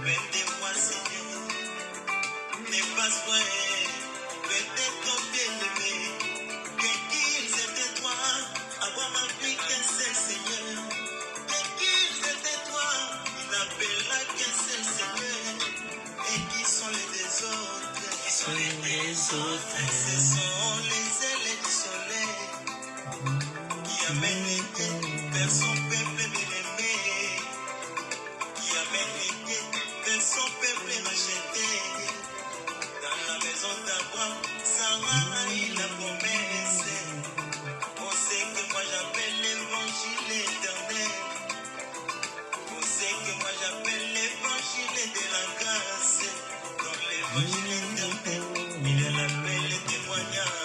Perdez-moi, Seigneur. N'est pas vrai. Peut-être ton bien-aimé. Qu'ils étaient toi. Avoir ma vie qu'un seul Seigneur. Qu'ils étaient toi. Il n'appellera qu'un seul Seigneur. Et qui sont les autres? Qui sont les autres? Ce sont les ailes du soleil. Qui amènent les pieds vers son peuple bien-aimé. Qui amène les pieds vers son peuple racheté. Dans la maison d'Abraham, Sarah a eu la promesse. On sait que moi j'appelle l'évangile éternel. On sait que moi j'appelle l'évangile de la grâce. Dans l'évangile éternel, il est l'appel et témoignage.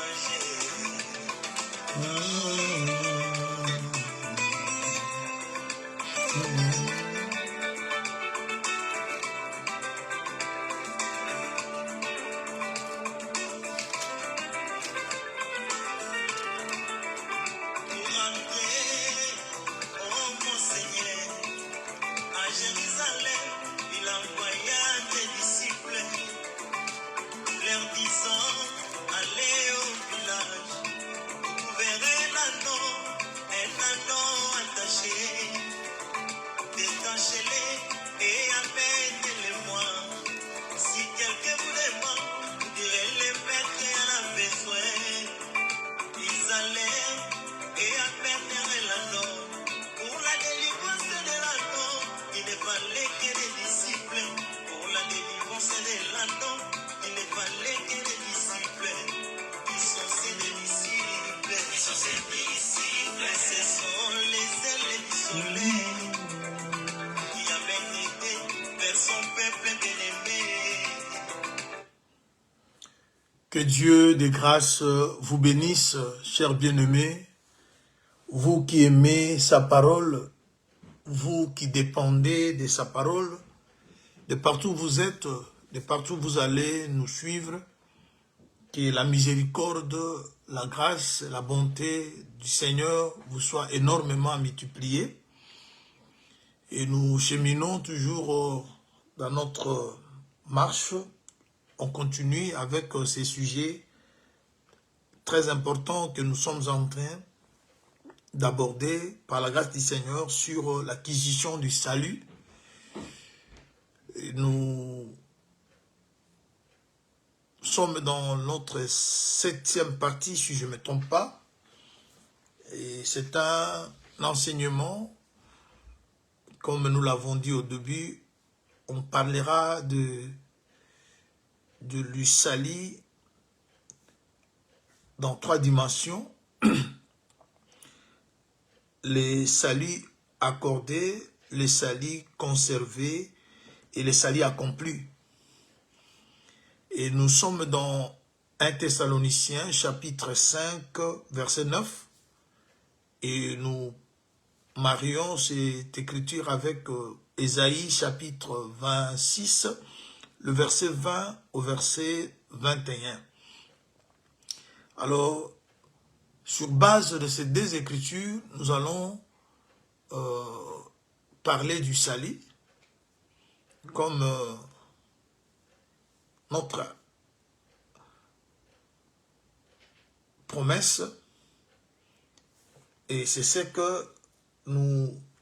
Que Dieu de grâce vous bénisse, chers bien-aimés, vous qui aimez sa parole, vous qui dépendez de sa parole, de partout où vous êtes, de partout où vous allez nous suivre, que la miséricorde, la grâce, la bonté du Seigneur vous soit énormément multipliée. Et nous cheminons toujours dans notre marche. On continue avec ces sujets très importants que nous sommes en train d'aborder par la grâce du Seigneur sur l'acquisition du salut. Et nous sommes dans notre 7e partie, si je ne me trompe pas. Et c'est un enseignement, comme nous l'avons dit au début, on parlera de l'Usalie dans 3 dimensions. Les saluts accordés, les saluts conservés et les saluts accomplis. Et nous sommes dans 1 Thessaloniciens chapitre 5 verset 9 et nous marions cette écriture avec Ésaïe chapitre 26, le verset 20 au verset 21. Alors, sur base de ces 2 écritures, nous allons parler du salut comme notre promesse. Et c'est ce que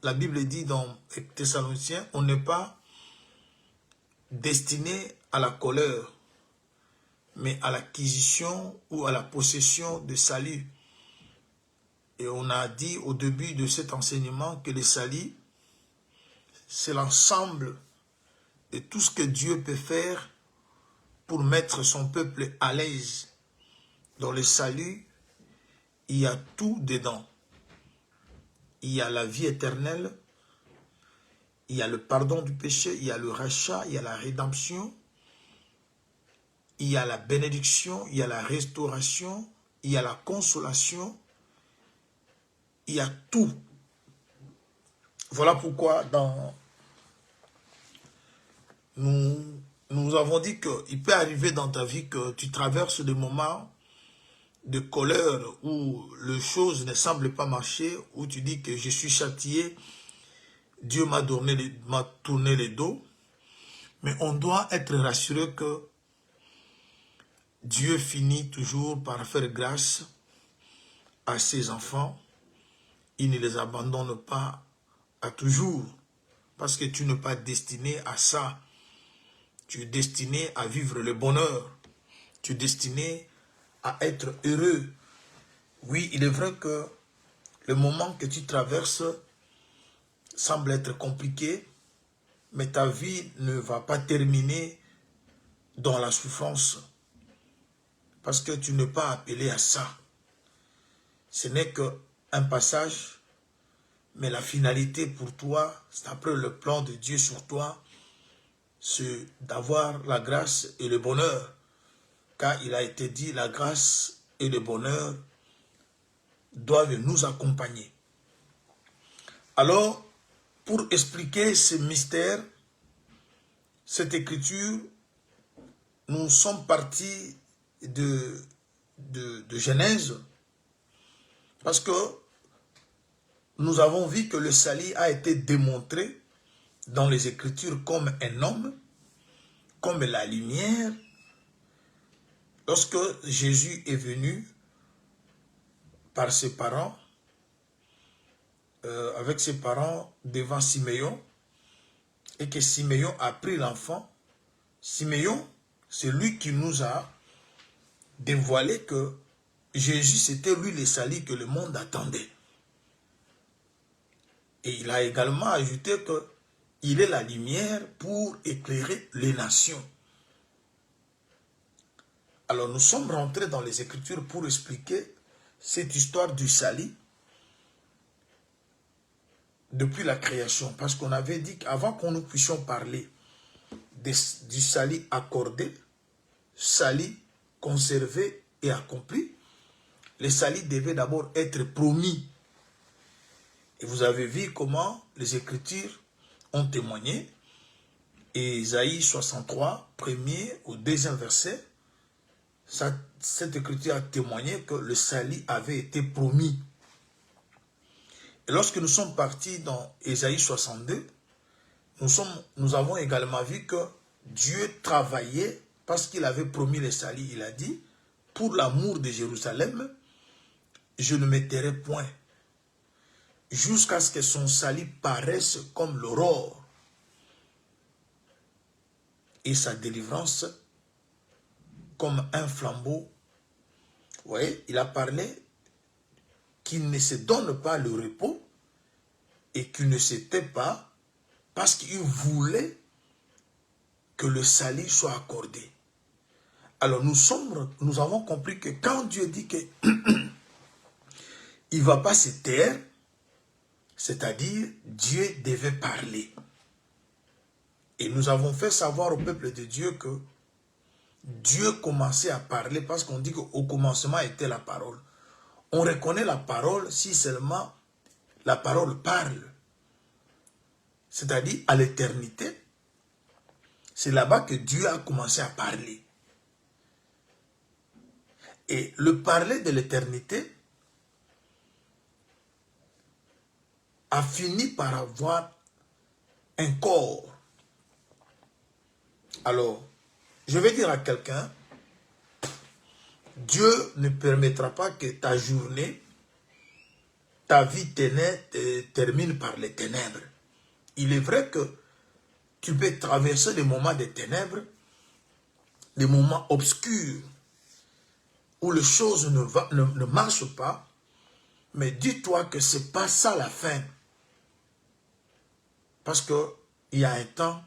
la Bible dit dans Thessaloniciens, on n'est pas destiné à la colère, mais à l'acquisition ou à la possession de salut. Et on a dit au début de cet enseignement que le salut, c'est l'ensemble de tout ce que Dieu peut faire pour mettre son peuple à l'aise. Dans le salut, il y a tout dedans. Il y a la vie éternelle, il y a le pardon du péché, il y a le rachat, il y a la rédemption, il y a la bénédiction, il y a la restauration, il y a la consolation, il y a tout. Voilà pourquoi nous avons dit qu'il peut arriver dans ta vie que tu traverses des moments de colère où les choses ne semblent pas marcher, où tu dis que je suis châtié, Dieu m'a tourné le dos, mais on doit être rassuré que Dieu finit toujours par faire grâce à ses enfants. Il ne les abandonne pas à toujours, parce que tu n'es pas destiné à ça. Tu es destiné à vivre le bonheur. Tu es destiné à être heureux. Oui, il est vrai que le moment que tu traverses semble être compliqué, mais ta vie ne va pas terminer dans la souffrance, parce que tu n'es pas appelé à ça. Ce n'est qu'un passage, mais la finalité pour toi, c'est après le plan de Dieu sur toi, c'est d'avoir la grâce et le bonheur. Car il a été dit, la grâce et le bonheur doivent nous accompagner. Alors, pour expliquer ce mystère, cette écriture, nous sommes partis de Genèse, parce que nous avons vu que le salut a été démontré dans les Écritures comme un homme, comme la lumière. Lorsque Jésus est venu par ses parents, avec ses parents devant Siméon, et que Siméon a pris l'enfant, Siméon, c'est lui qui nous a dévoilé que Jésus, c'était lui le salut que le monde attendait. Et il a également ajouté qu'il est la lumière pour éclairer les nations. Alors nous sommes rentrés dans les Écritures pour expliquer cette histoire du salut depuis la création. Parce qu'on avait dit qu'avant que nous puissions parler du salut accordé, salut conservé et accompli, le salut devait d'abord être promis. Et vous avez vu comment les Écritures ont témoigné. Et Isaïe 63, premier au deuxième verset, cette écriture a témoigné que le salut avait été promis. Et lorsque nous sommes partis dans Isaïe 62, nous avons également vu que Dieu travaillait parce qu'il avait promis le salut. Il a dit, pour l'amour de Jérusalem, je ne me tairai point, jusqu'à ce que son salut paraisse comme l'aurore et sa délivrance comme un flambeau. Vous voyez, il a parlé qu'il ne se donne pas le repos et qu'il ne se tait pas parce qu'il voulait que le salut soit accordé. Alors nous avons compris que quand Dieu dit qu'il ne va pas se taire, c'est-à-dire Dieu devait parler. Et nous avons fait savoir au peuple de Dieu que Dieu commençait à parler parce qu'on dit qu'au commencement était la parole. On reconnaît la parole si seulement la parole parle. C'est-à-dire à l'éternité, c'est là-bas que Dieu a commencé à parler. Et le parler de l'éternité a fini par avoir un corps. Alors, je vais dire à quelqu'un, Dieu ne permettra pas que ta journée, ta vie termine par les ténèbres. Il est vrai que tu peux traverser des moments de ténèbres, des moments obscurs, où les choses ne marchent pas, mais dis-toi que ce n'est pas ça la fin. Parce qu'il y a un temps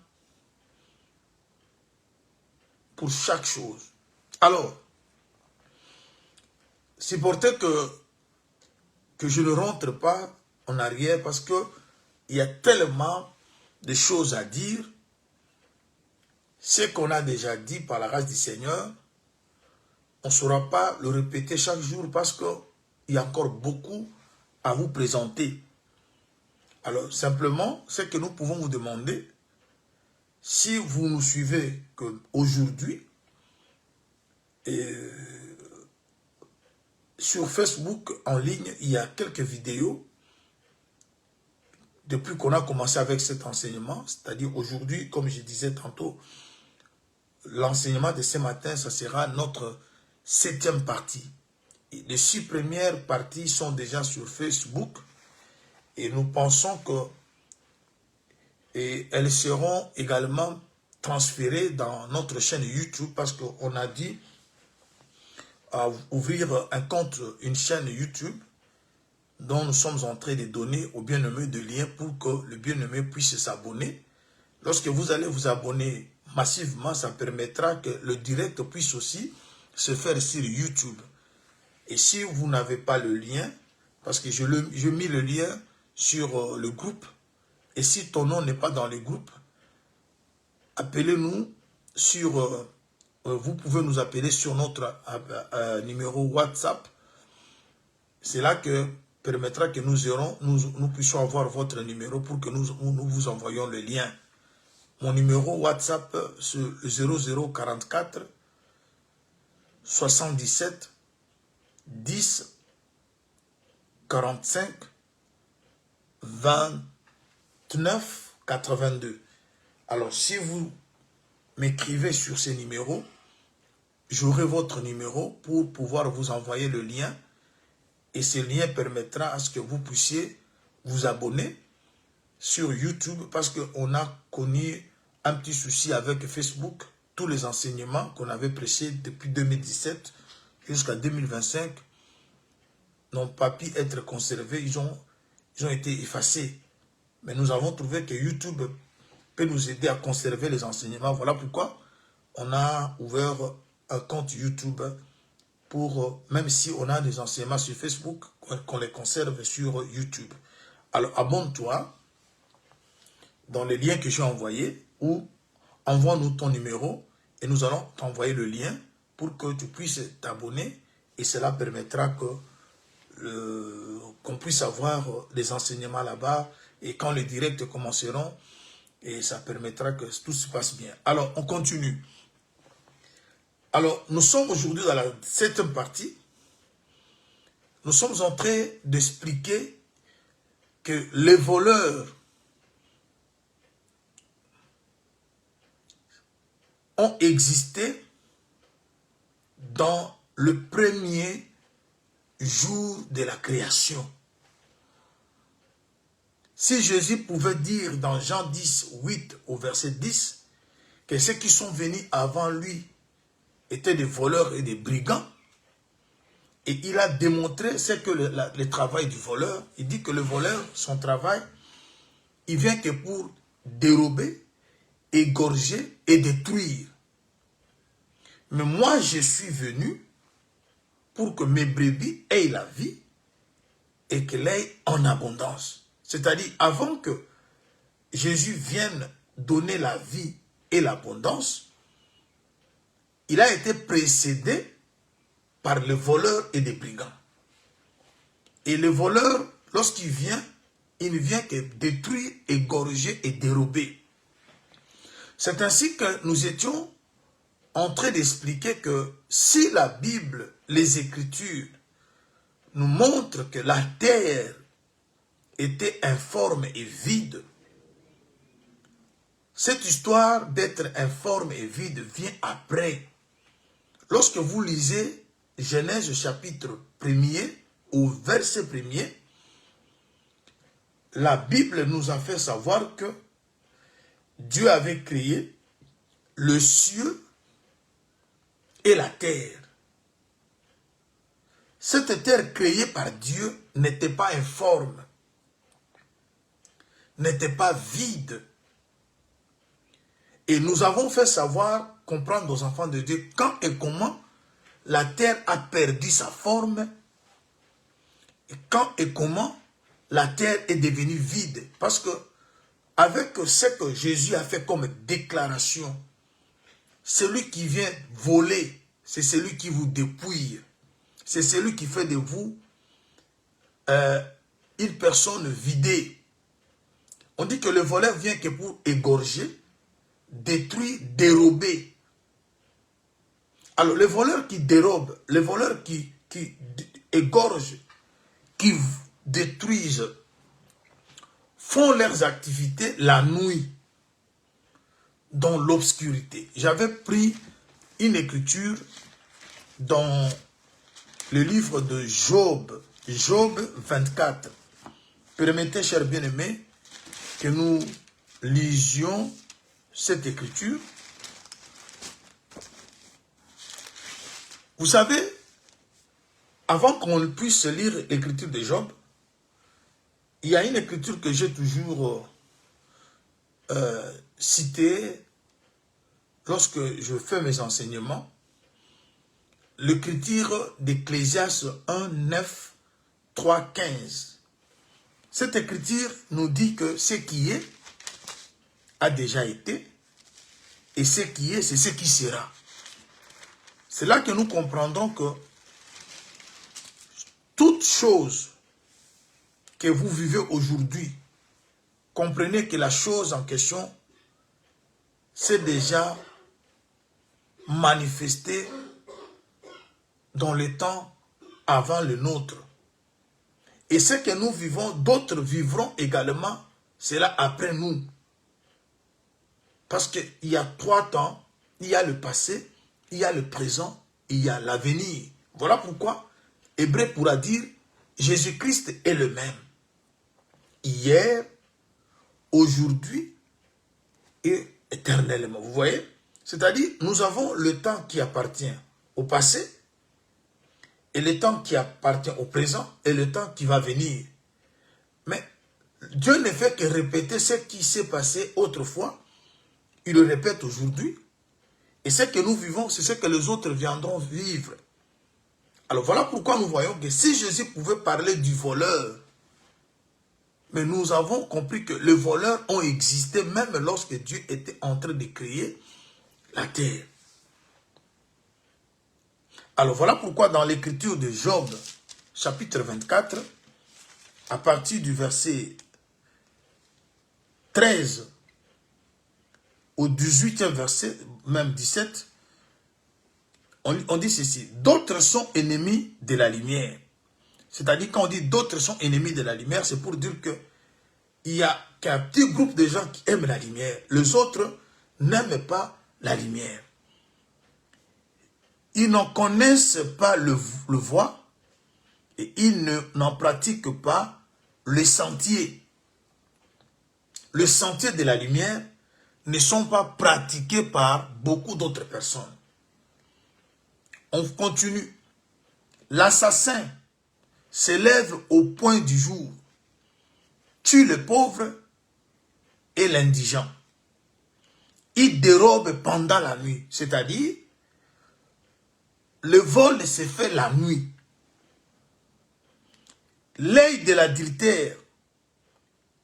pour chaque chose. Alors, c'est pour ça que je ne rentre pas en arrière parce qu'il y a tellement de choses à dire. Ce qu'on a déjà dit par la grâce du Seigneur, on ne saura pas le répéter chaque jour parce qu'il y a encore beaucoup à vous présenter. Alors, simplement, ce que nous pouvons vous demander, si vous nous suivez aujourd'hui, sur Facebook en ligne, il y a quelques vidéos depuis qu'on a commencé avec cet enseignement, c'est-à-dire aujourd'hui, comme je disais tantôt, l'enseignement de ce matin, ça sera notre 7e partie. Les 6 premières parties sont déjà sur Facebook et nous pensons que elles seront également transférées dans notre chaîne YouTube parce qu'on a dit à ouvrir un compte, une chaîne YouTube dont nous sommes en train de donner au bien-aimé de liens pour que le bien-aimé puisse s'abonner. Lorsque vous allez vous abonner massivement, ça permettra que le direct puisse aussi se faire sur YouTube. Et si vous n'avez pas le lien, parce que je mis le lien sur le groupe, et si ton nom n'est pas dans le groupe, appelez-nous sur... vous pouvez nous appeler sur notre numéro WhatsApp. C'est là que permettra que nous puissions avoir votre numéro pour que nous vous envoyions le lien. Mon numéro WhatsApp, c'est 0044 77 10 45 29 82. Alors, si vous m'écrivez sur ces numéros, j'aurai votre numéro pour pouvoir vous envoyer le lien. Et ce lien permettra à ce que vous puissiez vous abonner sur YouTube parce qu'on a connu un petit souci avec Facebook. Tous les enseignements qu'on avait prêchés depuis 2017 jusqu'à 2025 n'ont pas pu être conservés. Ils ont été effacés. Mais nous avons trouvé que YouTube peut nous aider à conserver les enseignements. Voilà pourquoi on a ouvert un compte YouTube pour, même si on a des enseignements sur Facebook, qu'on les conserve sur YouTube. Alors, abonne-toi dans les liens que j'ai envoyés ou envoie-nous ton numéro et nous allons t'envoyer le lien pour que tu puisses t'abonner et cela permettra qu'on puisse avoir des enseignements là-bas et quand les directs commenceront, et ça permettra que tout se passe bien. Alors, on continue. Alors, nous sommes aujourd'hui dans la 7e partie. Nous sommes en train d'expliquer que les voleurs ont existé dans le premier jour de la création. Si Jésus pouvait dire dans Jean 10, 8 au verset 10, que ceux qui sont venus avant lui étaient des voleurs et des brigands, et il a démontré ce que le travail du voleur, il dit que le voleur, son travail, il vient que pour dérober, égorger et détruire. Mais moi, je suis venu pour que mes brebis aient la vie et qu'elle aient en abondance. C'est-à-dire, avant que Jésus vienne donner la vie et l'abondance, il a été précédé par les voleurs et les brigands. Et le voleur, lorsqu'il vient, il ne vient que détruire, égorger et dérober. C'est ainsi que nous étions en train d'expliquer que si la Bible, les Écritures, nous montrent que la terre était informe et vide, cette histoire d'être informe et vide vient après. Lorsque vous lisez Genèse chapitre 1er au verset 1er, la Bible nous a fait savoir que Dieu avait créé le ciel et la terre. Cette terre créée par Dieu n'était pas informe, n'était pas vide. Et nous avons fait savoir, comprendre aux enfants de Dieu, quand et comment la terre a perdu sa forme, et quand et comment la terre est devenue vide. Parce que, avec ce que Jésus a fait comme déclaration, celui qui vient voler, c'est celui qui vous dépouille. C'est celui qui fait de vous une personne vidée. On dit que le voleur vient que pour égorger, détruire, dérober. Alors, les voleurs qui dérobent, les voleurs qui égorgent, qui détruisent, font leurs activités la nuit, dans l'obscurité. J'avais pris une écriture dans le livre de Job, Job 24. Permettez, chers bien-aimés, que nous lisions cette écriture. Vous savez, avant qu'on puisse lire l'écriture de Job, il y a une écriture que j'ai toujours citée lorsque je fais mes enseignements. L'écriture d'Ecclésiaste 1, 9, 3, 15. Cette écriture nous dit que ce qui est a déjà été, et ce qui est, c'est ce qui sera. C'est là que nous comprendrons que toute chose que vous vivez aujourd'hui, comprenez que la chose en question s'est déjà manifestée dans le temps avant le nôtre. Et ce que nous vivons, d'autres vivront également cela après nous. Parce qu'il y a 3 temps, il y a le passé, il y a le présent, il y a l'avenir. Voilà pourquoi Hébreu pourra dire Jésus-Christ est le même. Hier, aujourd'hui et éternellement. Vous voyez? C'est-à-dire, nous avons le temps qui appartient au passé, et le temps qui appartient au présent, et le temps qui va venir. Mais Dieu ne fait que répéter ce qui s'est passé autrefois. Il le répète aujourd'hui. Et ce que nous vivons, c'est ce que les autres viendront vivre. Alors voilà pourquoi nous voyons que si Jésus pouvait parler du voleur, mais nous avons compris que les voleurs ont existé même lorsque Dieu était en train de créer la terre. Alors voilà pourquoi dans l'écriture de Job, chapitre 24, à partir du verset 13 au 18e verset, même 17, on dit ceci. D'autres sont ennemis de la lumière. C'est-à-dire quand on dit d'autres sont ennemis de la lumière, c'est pour dire que il y a qu'un petit groupe de gens qui aiment la lumière. Les autres n'aiment pas la lumière. Ils n'en connaissent pas le voie et ils n'en pratiquent pas le sentier. Le sentier de la lumière ne sont pas pratiqués par beaucoup d'autres personnes. On continue. L'assassin s'élève au point du jour, tue le pauvre et l'indigent. Il dérobe pendant la nuit, c'est-à-dire le vol se fait la nuit. L'œil de l'adultère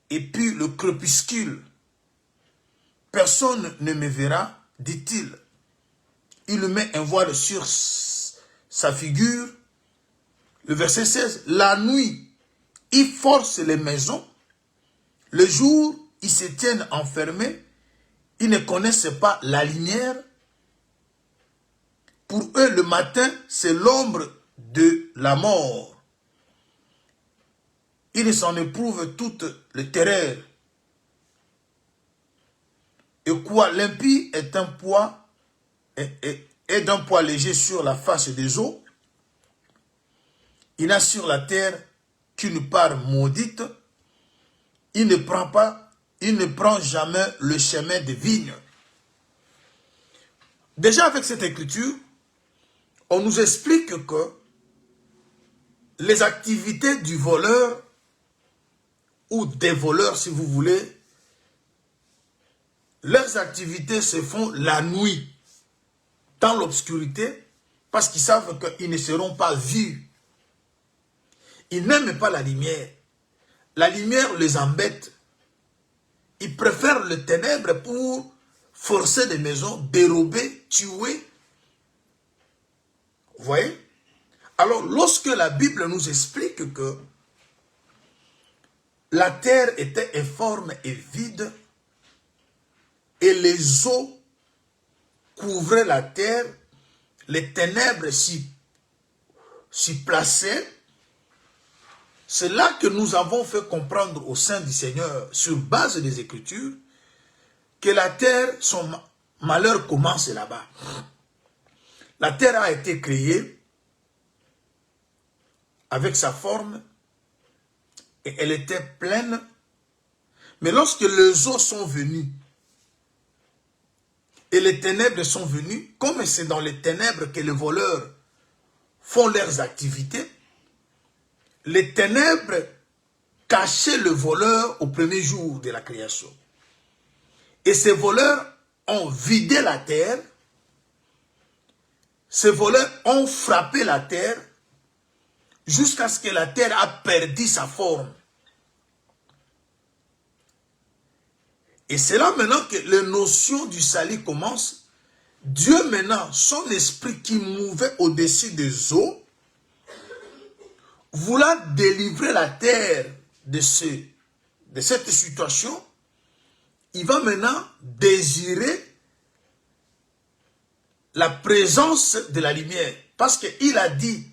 et puis le crépuscule. Personne ne me verra, dit-il. Il met un voile sur sa figure. Le verset 16. La nuit, ils forcent les maisons. Le jour, ils se tiennent enfermés. Ils ne connaissent pas la lumière. Pour eux, le matin, c'est l'ombre de la mort. Ils s'en éprouvent toute le terreur. Et quoi, l'impie est un poids, est d'un poids léger sur la face des eaux. Il n'a sur la terre qu'une part maudite. Il ne prend jamais le chemin des vignes. Déjà avec cette écriture, on nous explique que les activités du voleur ou des voleurs, si vous voulez, leurs activités se font la nuit, dans l'obscurité, parce qu'ils savent qu'ils ne seront pas vus. Ils n'aiment pas la lumière. La lumière les embête. Ils préfèrent le ténèbre pour forcer des maisons, dérober, tuer. Vous voyez? Alors, lorsque la Bible nous explique que la terre était informe et vide, et les eaux couvraient la terre, les ténèbres s'y plaçaient, C'est là que nous avons fait comprendre au sein du Seigneur, sur base des Écritures, que la terre, son malheur commence là-bas. La terre a été créée avec sa forme et elle était pleine. Mais lorsque les eaux sont venues et les ténèbres sont venues, comme c'est dans les ténèbres que les voleurs font leurs activités, les ténèbres cachaient le voleur au premier jour de la création. Et ces voleurs ont vidé la terre, ces voleurs ont frappé la terre jusqu'à ce que la terre a perdu sa forme. Et c'est là maintenant que les notions du salut commencent. Dieu maintenant, son esprit qui mouvait au-dessus des eaux, voulant délivrer la terre de cette situation, il va maintenant désirer la présence de la lumière. Parce qu'il a dit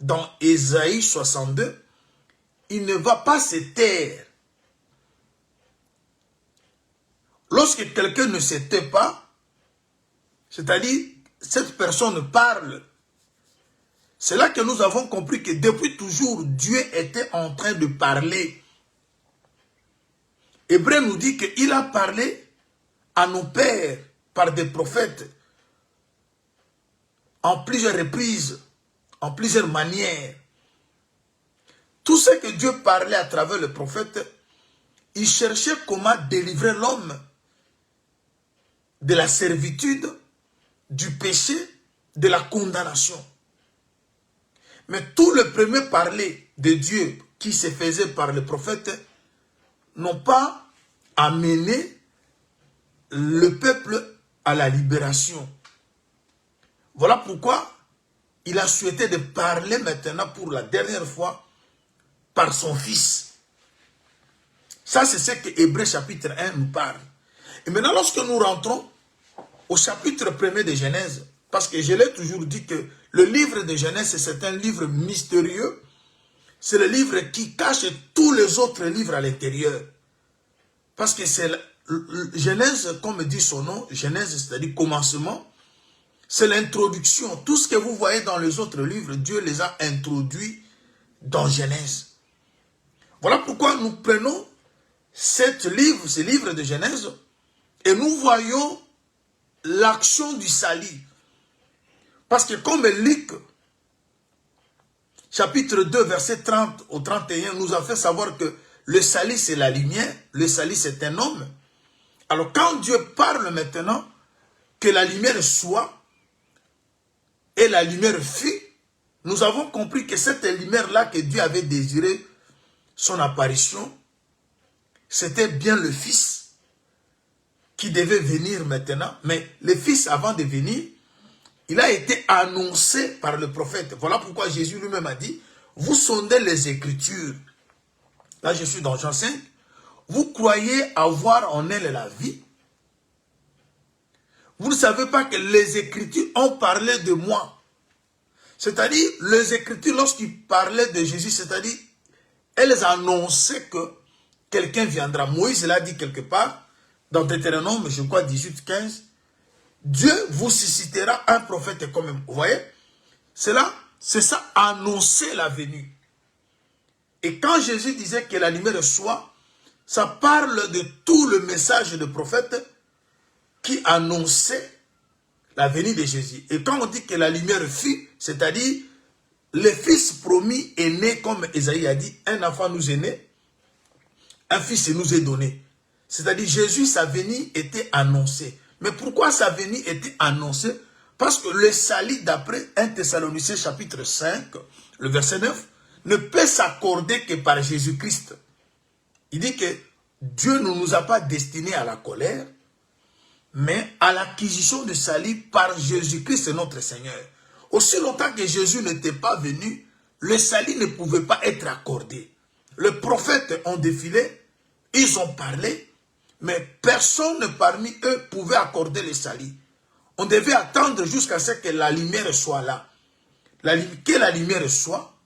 dans Ésaïe 62, il ne va pas se taire. Lorsque quelqu'un ne se tait pas, c'est-à-dire cette personne parle, c'est là que nous avons compris que depuis toujours, Dieu était en train de parler. Hébreu nous dit qu'il a parlé à nos pères par des prophètes en plusieurs reprises, en plusieurs manières. Tout ce que Dieu parlait à travers le prophète, il cherchait comment délivrer l'homme de la servitude, du péché, de la condamnation. Mais tout le premier parler de Dieu qui se faisait par le prophète n'ont pas amené le peuple à la libération. Voilà pourquoi il a souhaité de parler maintenant pour la dernière fois par son fils. Ça, c'est ce que Hébreu chapitre 1 nous parle. Et maintenant, lorsque nous rentrons au chapitre 1er de Genèse, parce que je l'ai toujours dit que le livre de Genèse, c'est un livre mystérieux. C'est le livre qui cache tous les autres livres à l'intérieur. Parce que c'est Genèse, comme dit son nom, Genèse, c'est-à-dire commencement, c'est l'introduction. Tout ce que vous voyez dans les autres livres, Dieu les a introduits dans Genèse. Voilà pourquoi nous prenons ce livre de Genèse, et nous voyons l'action du salut. Parce que comme Luc, chapitre 2, verset 30 au 31, nous a fait savoir que le salut c'est la lumière, le salut c'est un homme. Alors quand Dieu parle maintenant que la lumière soit, et la lumière fut, nous avons compris que cette lumière-là que Dieu avait désiré, son apparition, c'était bien le Fils qui devait venir maintenant. Mais le Fils, avant de venir, il a été annoncé par le prophète. Voilà pourquoi Jésus lui-même a dit, vous sondez les Écritures. Là, je suis dans Jean 5. Vous croyez avoir en elle la vie. Vous ne savez pas que les Écritures ont parlé de moi. C'est-à-dire, les Écritures, lorsqu'ils parlaient de Jésus, c'est-à-dire, elles annonçaient que quelqu'un viendra. Moïse l'a dit quelque part, dans Deutéronome, je crois 18, 15. Dieu vous suscitera un prophète comme vous voyez, c'est ça, annoncer la venue. Et quand Jésus disait que la lumière soit, ça parle de tout le message de prophète qui annonçait la venue de Jésus. Et quand on dit que la lumière fut, c'est-à-dire, le fils promis est né, comme Ésaïe a dit, un enfant nous est né, un fils nous est donné. C'est-à-dire, Jésus, sa venue était annoncée. Mais pourquoi sa venue était annoncée? Parce que le salut, d'après 1 Thessaloniciens chapitre 5, le verset 9, ne peut s'accorder que par Jésus-Christ. Il dit que Dieu ne nous a pas destinés à la colère, mais à l'acquisition du salut par Jésus-Christ notre Seigneur. Aussi longtemps que Jésus n'était pas venu, le salut ne pouvait pas être accordé. Les prophètes ont défilé, ils ont parlé, mais personne parmi eux pouvait accorder le salut. On devait attendre jusqu'à ce que la lumière soit là. Que la lumière soit,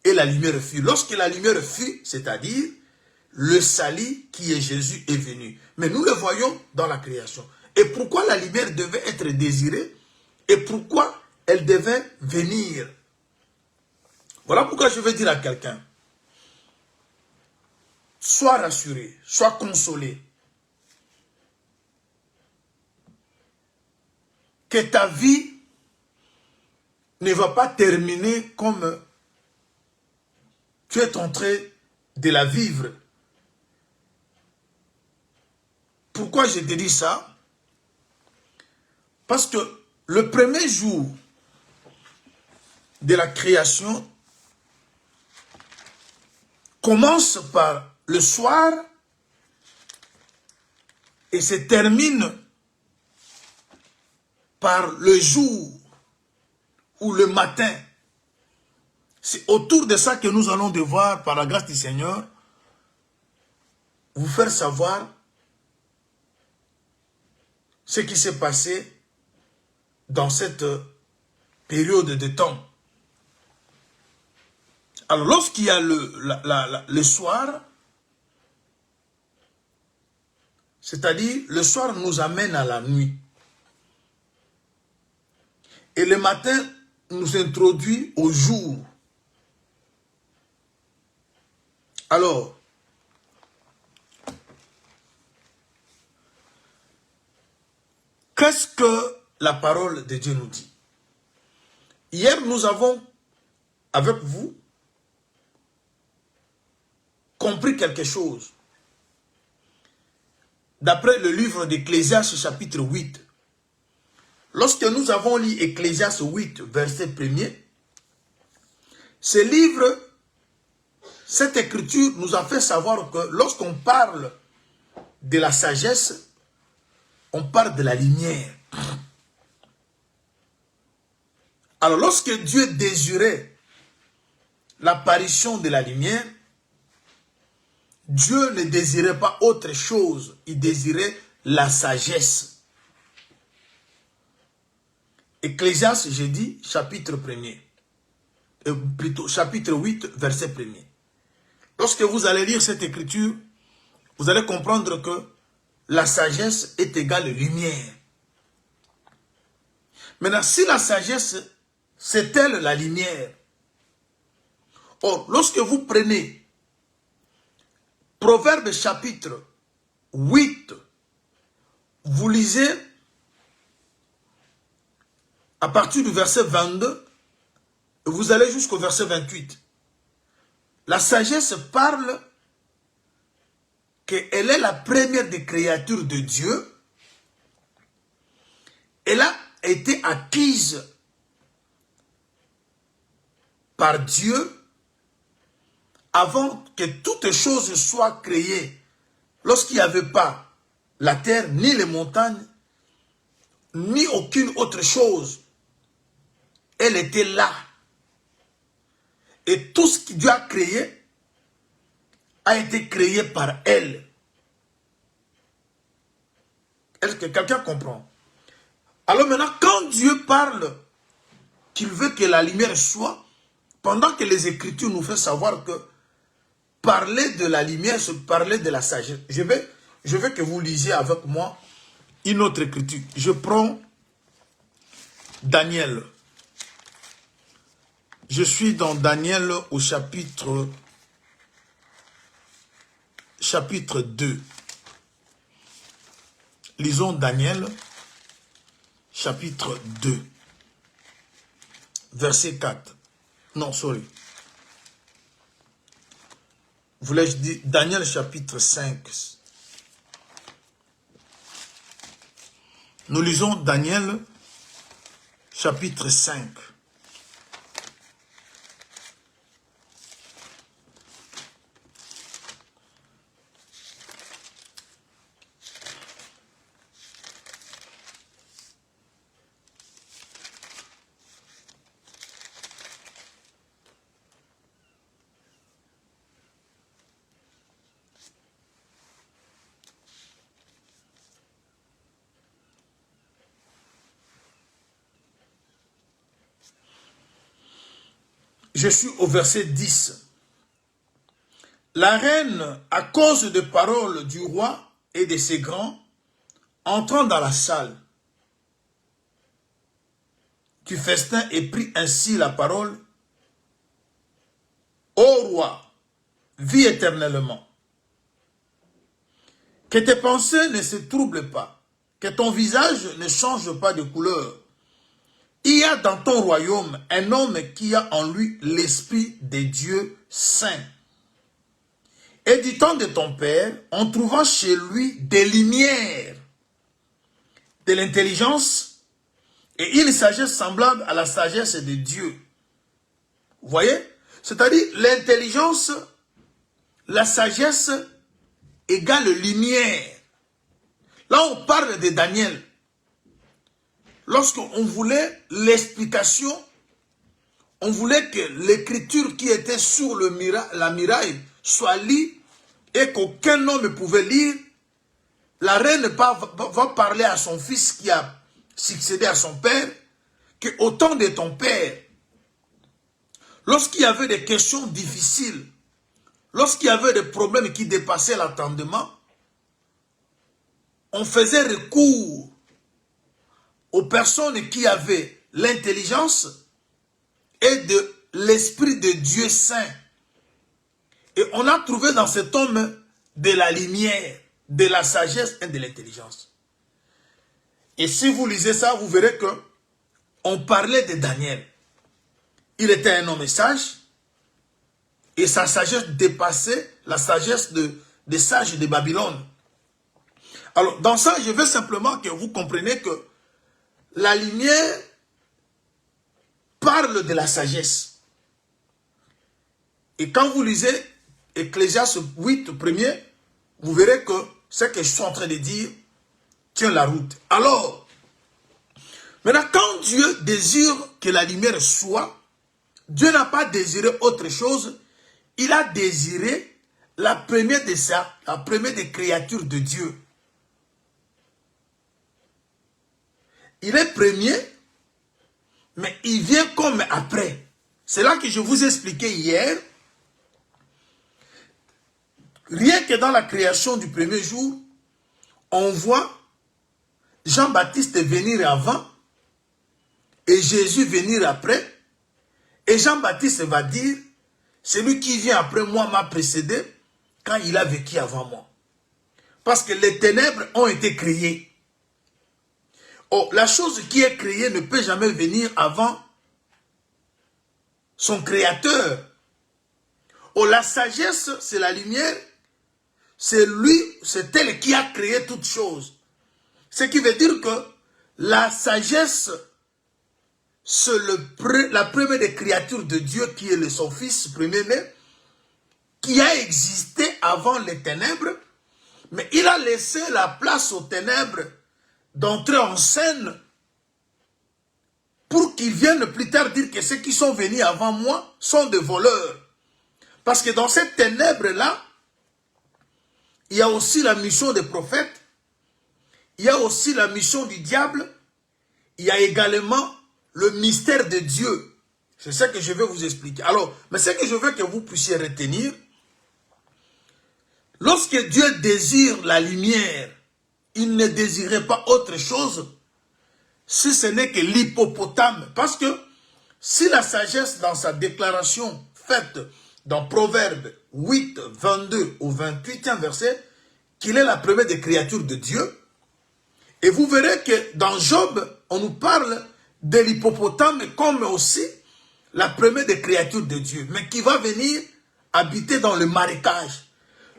et la lumière fut. Lorsque la lumière fut, c'est-à-dire le salut qui est Jésus est venu. Mais nous le voyons dans la création. Et pourquoi la lumière devait être désirée et pourquoi elle devait venir? Voilà pourquoi je veux dire à quelqu'un, sois rassuré, sois consolé. Que ta vie ne va pas terminer comme tu es en train de la vivre. Pourquoi je te dis ça? Parce que le premier jour de la création commence par le soir et se termine par le jour ou le matin. C'est autour de ça que nous allons devoir, par la grâce du Seigneur, vous faire savoir ce qui s'est passé dans cette période de temps. Alors, lorsqu'il y a le soir, c'est-à-dire le soir nous amène à la nuit. Et le matin nous introduit au jour. Alors, qu'est-ce que la parole de Dieu nous dit? Hier, nous avons, avec vous, compris quelque chose. D'après le livre d'Ecclésiaste, chapitre 8. Lorsque nous avons lu Ecclésiaste 8, verset 1er, ce livre, cette écriture nous a fait savoir que lorsqu'on parle de la sagesse, on parle de la lumière. Alors lorsque Dieu désirait l'apparition de la lumière, Dieu ne désirait pas autre chose, il désirait la sagesse. Ecclésiaste, j'ai dit, chapitre 1er, plutôt chapitre 8, verset 1er. Lorsque vous allez lire cette écriture, vous allez comprendre que la sagesse est égale lumière. Maintenant, si la sagesse, c'est elle la lumière. Or, lorsque vous prenez Proverbe chapitre 8, vous lisez à partir du verset 22, vous allez jusqu'au verset 28. La sagesse parle qu'elle est la première des créatures de Dieu. Elle a été acquise par Dieu avant que toutes choses soient créées. Lorsqu'il n'y avait pas la terre, ni les montagnes, ni aucune autre chose, elle était là. Et tout ce que Dieu a créé a été créé par elle. Est-ce que quelqu'un comprend? Alors maintenant, quand Dieu parle qu'il veut que la lumière soit, pendant que les Écritures nous font savoir que parler de la lumière, c'est parler de la sagesse. Je veux que vous lisiez avec moi une autre écriture. Je prends Daniel. Je suis dans Daniel au chapitre 2. Lisons Daniel, chapitre 2, verset 4. Non, sorry. Voulais-je dire Daniel, chapitre 5. Nous lisons Daniel, chapitre 5. Je suis au verset 10. La reine, à cause des paroles du roi et de ses grands, entrant dans la salle du festin et prit ainsi la parole. Ô roi, vis éternellement. Que tes pensées ne se troublent pas, que ton visage ne change pas de couleur. Il y a dans ton royaume un homme qui a en lui l'esprit des dieux saints. Et du temps de ton père, on trouva chez lui des lumières, de l'intelligence et une sagesse semblable à la sagesse de Dieu. Vous voyez? C'est-à-dire l'intelligence, la sagesse égale lumière. Là, on parle de Daniel. Lorsqu'on voulait l'explication, on voulait que l'écriture qui était sur la muraille soit lue et qu'aucun homme ne pouvait lire. La reine va parler à son fils qui a succédé à son père, qu'au temps de ton père, lorsqu'il y avait des questions difficiles, lorsqu'il y avait des problèmes qui dépassaient l'entendement, on faisait recours aux personnes qui avaient l'intelligence et de l'esprit de Dieu saint. Et on a trouvé dans cet homme de la lumière, de la sagesse et de l'intelligence. Et si vous lisez ça, vous verrez que on parlait de Daniel. Il était un homme sage et sa sagesse dépassait la sagesse des sages de Babylone. Alors, dans ça, je veux simplement que vous compreniez que la lumière parle de la sagesse. Et quand vous lisez Ecclésiaste 8, premier, vous verrez que ce que je suis en train de dire tient la route. Alors, maintenant, quand Dieu désire que la lumière soit, Dieu n'a pas désiré autre chose. Il a désiré la première des créatures de Dieu. Il est premier, mais il vient comme après. C'est là que je vous ai expliqué hier. Rien que dans la création du premier jour, on voit Jean-Baptiste venir avant et Jésus venir après. Et Jean-Baptiste va dire, celui qui vient après moi m'a précédé quand il a vécu avant moi. Parce que les ténèbres ont été créées. Oh, la chose qui est créée ne peut jamais venir avant son créateur. Oh, la sagesse, c'est la lumière. C'est lui, c'est elle qui a créé toutes choses. Ce qui veut dire que la sagesse, c'est la première des créatures de Dieu qui est son fils premier-né, qui a existé avant les ténèbres, mais il a laissé la place aux ténèbres d'entrer en scène pour qu'ils viennent plus tard dire que ceux qui sont venus avant moi sont des voleurs. Parce que dans cette ténèbre-là, il y a aussi la mission des prophètes, il y a aussi la mission du diable, il y a également le mystère de Dieu. C'est ça que je vais vous expliquer. Alors, mais ce que je veux que vous puissiez retenir, lorsque Dieu désire la lumière, il ne désirait pas autre chose si ce n'est que l'hippopotame. Parce que si la sagesse dans sa déclaration faite dans Proverbe 8, 22 au 28e verset, qu'il est la première des créatures de Dieu, et vous verrez que dans Job, on nous parle de l'hippopotame comme aussi la première des créatures de Dieu, mais qui va venir habiter dans le marécage.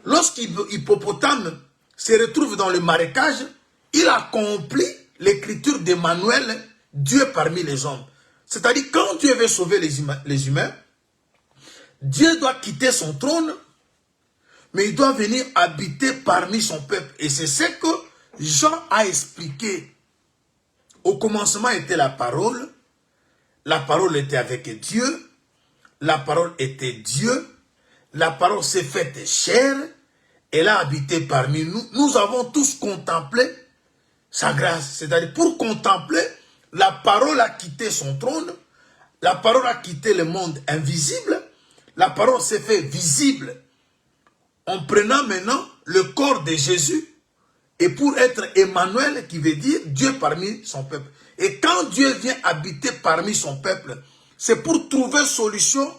Lorsqu'hippopotame se retrouve dans le marécage, il accomplit l'écriture d'Emmanuel, Dieu parmi les hommes. C'est-à-dire, quand Dieu veut sauver les humains, Dieu doit quitter son trône, mais il doit venir habiter parmi son peuple. Et c'est ce que Jean a expliqué. Au commencement était la parole était avec Dieu, la parole était Dieu, la parole s'est faite chair, elle a habité parmi nous. Nous avons tous contemplé sa grâce. C'est-à-dire, pour contempler, la parole a quitté son trône, La parole a quitté le monde invisible. La parole s'est fait visible en prenant maintenant le corps de Jésus et pour être Emmanuel, qui veut dire Dieu parmi son peuple. Et quand Dieu vient habiter parmi son peuple, c'est pour trouver solution,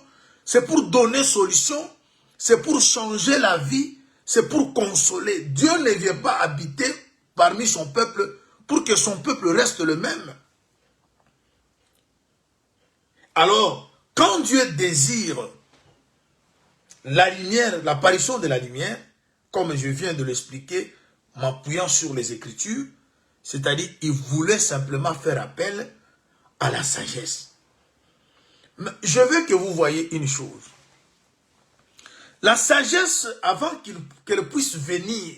c'est pour donner solution, c'est pour changer la vie, c'est pour consoler. Dieu ne vient pas habiter parmi son peuple pour que son peuple reste le même. Alors, quand Dieu désire la lumière, l'apparition de la lumière, comme je viens de l'expliquer, m'appuyant sur les Écritures, c'est-à-dire il voulait simplement faire appel à la sagesse. Mais je veux que vous voyez une chose. La sagesse, avant qu'elle puisse venir,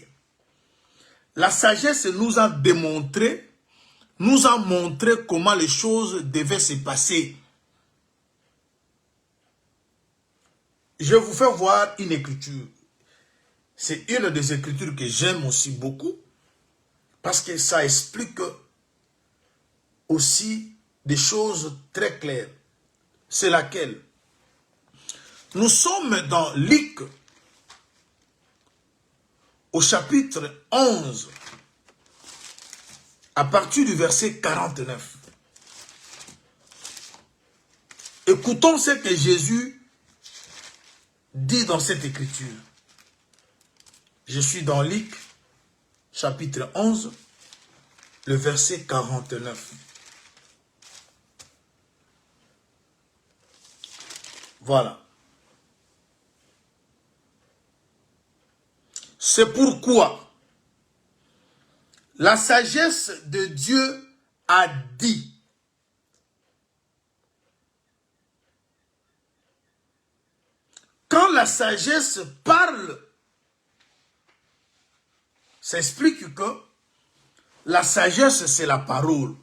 la sagesse nous a démontré, nous a montré comment les choses devaient se passer. Je vous fais voir une écriture. C'est une des écritures que j'aime aussi beaucoup, parce que ça explique aussi des choses très claires. C'est laquelle? Nous sommes dans Luc, au chapitre 11, à partir du verset 49. Écoutons ce que Jésus dit dans cette écriture. Je suis dans Luc, chapitre 11, le verset 49. Voilà. C'est pourquoi la sagesse de Dieu a dit. Quand la sagesse parle, ça explique que la sagesse, c'est la parole.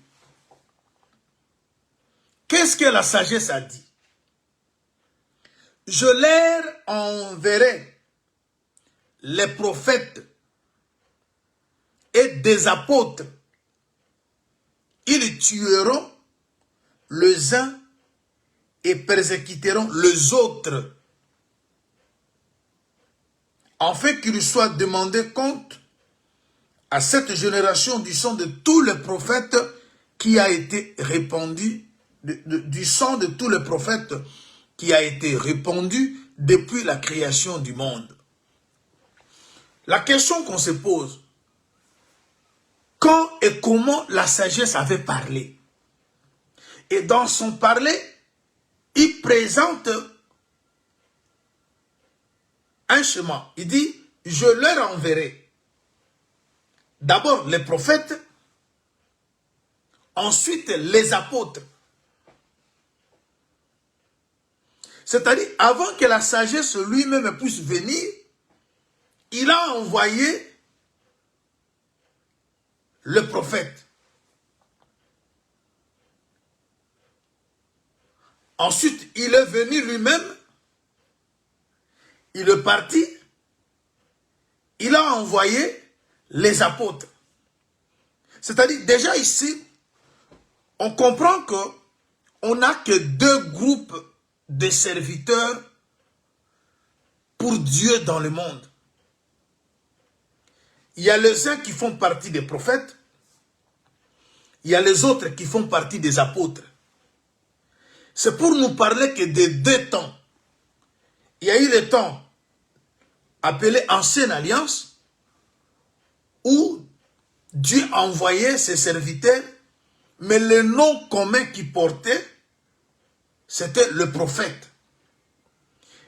Qu'est-ce que la sagesse a dit? Je leur enverrai les prophètes et des apôtres. Ils tueront les uns et persécuteront les autres, afin qu'il soit demandé compte à cette génération du sang de tous les prophètes qui a été répandu, du sang de tous les prophètes qui a été répandu depuis la création du monde. La question qu'on se pose, quand et comment la sagesse avait parlé? Et dans son parler, il présente un chemin. Il dit, je leur enverrai d'abord les prophètes, ensuite les apôtres. C'est-à-dire, avant que la sagesse lui-même puisse venir, il a envoyé le prophète. Ensuite, il est venu lui-même, il est parti, il a envoyé les apôtres. C'est-à-dire, déjà ici, on comprend qu'on n'a que deux groupes de serviteurs pour Dieu dans le monde. Il y a les uns qui font partie des prophètes, il y a les autres qui font partie des apôtres. C'est pour nous parler que des deux temps. Il y a eu le temps appelé Ancienne Alliance, où Dieu a envoyé ses serviteurs, mais le nom commun qu'ils portaient, c'était le prophète.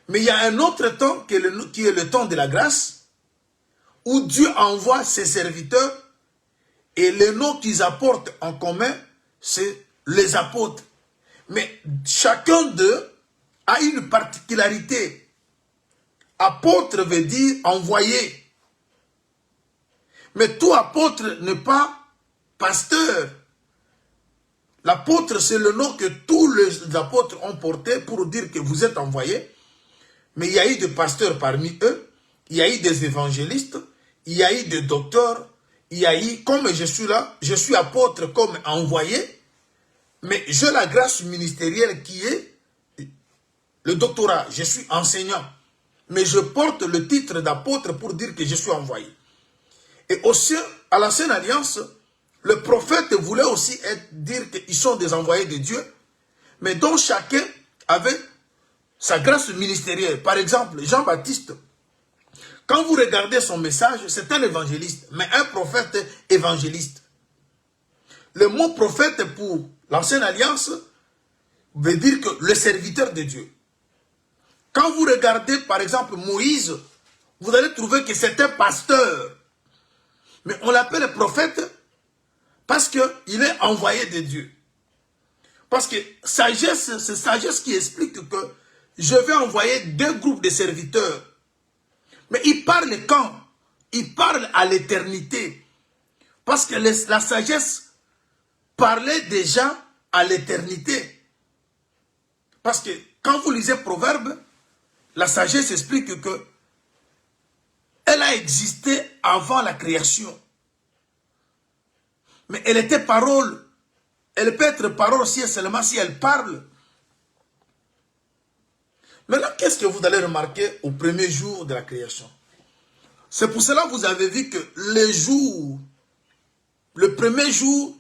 Mais il y a un autre temps qui est le temps de la grâce, où Dieu envoie ses serviteurs et le nom qu'ils apportent en commun, c'est les apôtres. Mais chacun d'eux a une particularité. Apôtre veut dire envoyé. Mais tout apôtre n'est pas pasteur. L'apôtre, c'est le nom que tous les apôtres ont porté pour dire que vous êtes envoyés. Mais il y a eu des pasteurs parmi eux, il y a eu des évangélistes, il y a eu des docteurs, il y a eu, comme je suis là, je suis apôtre comme envoyé, Mais j'ai la grâce ministérielle qui est le doctorat. Je suis enseignant. Mais je porte le titre d'apôtre pour dire que je suis envoyé. Et aussi, à l'Ancienne Alliance, le prophète voulait aussi dire qu'ils sont des envoyés de Dieu, mais dont chacun avait sa grâce ministérielle. Par exemple, Jean-Baptiste, quand vous regardez son message, c'est un évangéliste, mais un prophète évangéliste. Le mot prophète pour l'Ancienne Alliance veut dire que le serviteur de Dieu. Quand vous regardez par exemple Moïse, vous allez trouver que c'est un pasteur. Mais on l'appelle prophète parce qu'il est envoyé de Dieu. Parce que sagesse, c'est sagesse qui explique que je vais envoyer deux groupes de serviteurs. Mais il parle quand? Il parle à l'éternité. Parce que la sagesse parlait déjà à l'éternité. Parce que quand vous lisez Proverbes, la sagesse explique que elle a existé avant la création. Mais elle était parole. Elle peut être parole si et seulement si elle parle. Maintenant, qu'est-ce que vous allez remarquer au premier jour de la création? C'est pour cela que vous avez vu que le premier jour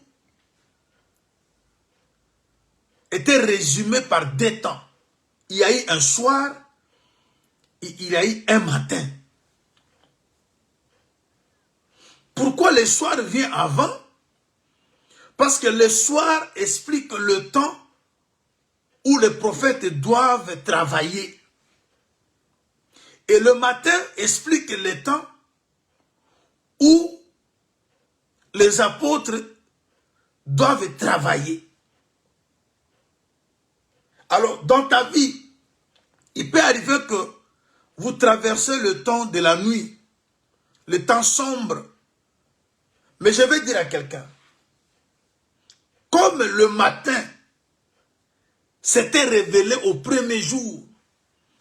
était résumé par deux temps. Il y a eu un soir et il y a eu un matin. Pourquoi le soir vient avant? Parce que le soir explique le temps où les prophètes doivent travailler. Et le matin explique le temps où les apôtres doivent travailler. Alors, dans ta vie, il peut arriver que vous traversez le temps de la nuit, le temps sombre. Mais je vais dire à quelqu'un, comme le matin s'était révélé au premier jour,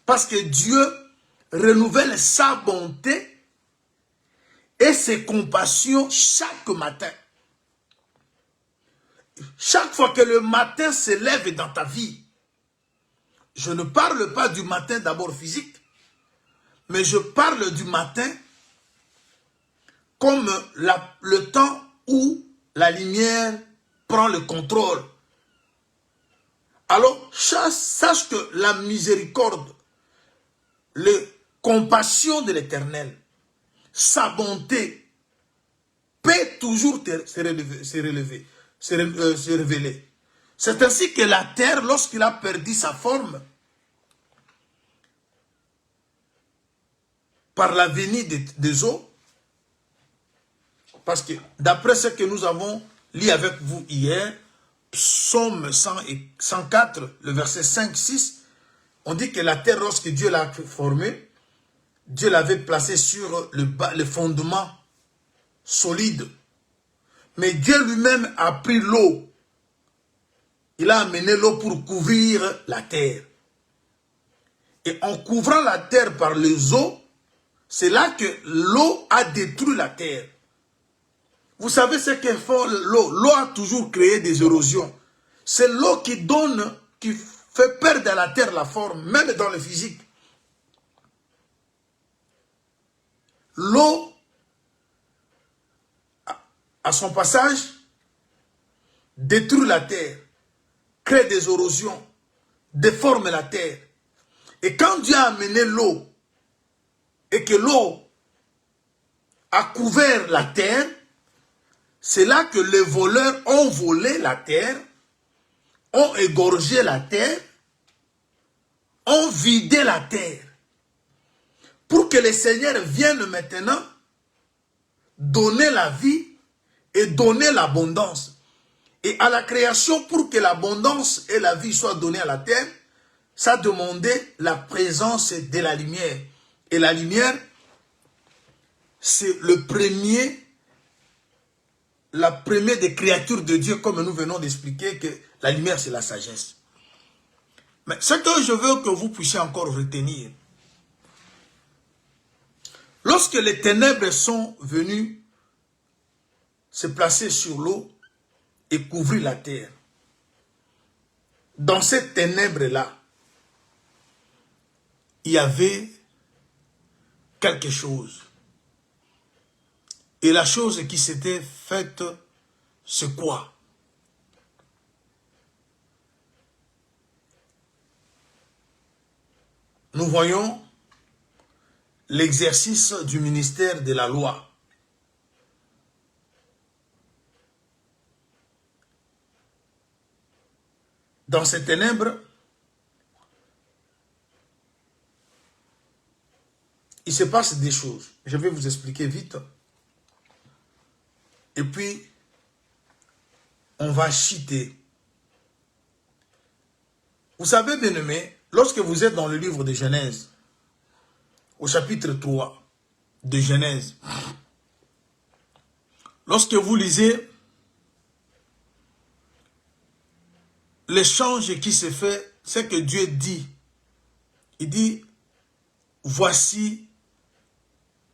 parce que Dieu renouvelle sa bonté et ses compassions chaque matin. Chaque fois que le matin se lève dans ta vie, je ne parle pas du matin d'abord physique, mais je parle du matin comme le temps où la lumière prend le contrôle. Alors, sache que la miséricorde, la compassion de l'Éternel, sa bonté, peut toujours se révéler. C'est ainsi que la terre, lorsqu'il a perdu sa forme, par la venue des eaux, parce que d'après ce que nous avons lu avec vous hier, Psaume 104, le verset 5-6, on dit que la terre, lorsque Dieu l'a formée, Dieu l'avait placée sur le fondement solide. Mais Dieu lui-même a pris l'eau. Il a amené l'eau pour couvrir la terre. Et en couvrant la terre par les eaux, c'est là que l'eau a détruit la terre. Vous savez ce que fait l'eau? L'eau a toujours créé des érosions. C'est l'eau qui fait perdre à la terre la forme, même dans le physique. L'eau, à son passage, détruit la terre, crée des érosions, déforme la terre. Et quand Dieu a amené l'eau, et que l'eau a couvert la terre, c'est là que les voleurs ont volé la terre, ont égorgé la terre, ont vidé la terre. Pour que le Seigneur vienne maintenant donner la vie et donner l'abondance. Et à la création, pour que l'abondance et la vie soient données à la terre, ça demandait la présence de la lumière. Et la lumière, c'est la première des créatures de Dieu, comme nous venons d'expliquer que la lumière, c'est la sagesse. Mais ce que je veux que vous puissiez encore retenir, lorsque les ténèbres sont venues se placer sur l'eau et couvrir la terre, dans ces ténèbres-là, il y avait quelque chose. Et la chose qui s'était faite, c'est quoi? Nous voyons l'exercice du ministère de la loi. Dans ces ténèbres, il se passe des choses. Je vais vous expliquer vite. Et puis, on va chiter. Vous savez, bien-aimés, lorsque vous êtes dans le livre de Genèse, au chapitre 3 de Genèse, lorsque vous lisez l'échange qui se fait, c'est que Dieu dit, il dit, voici,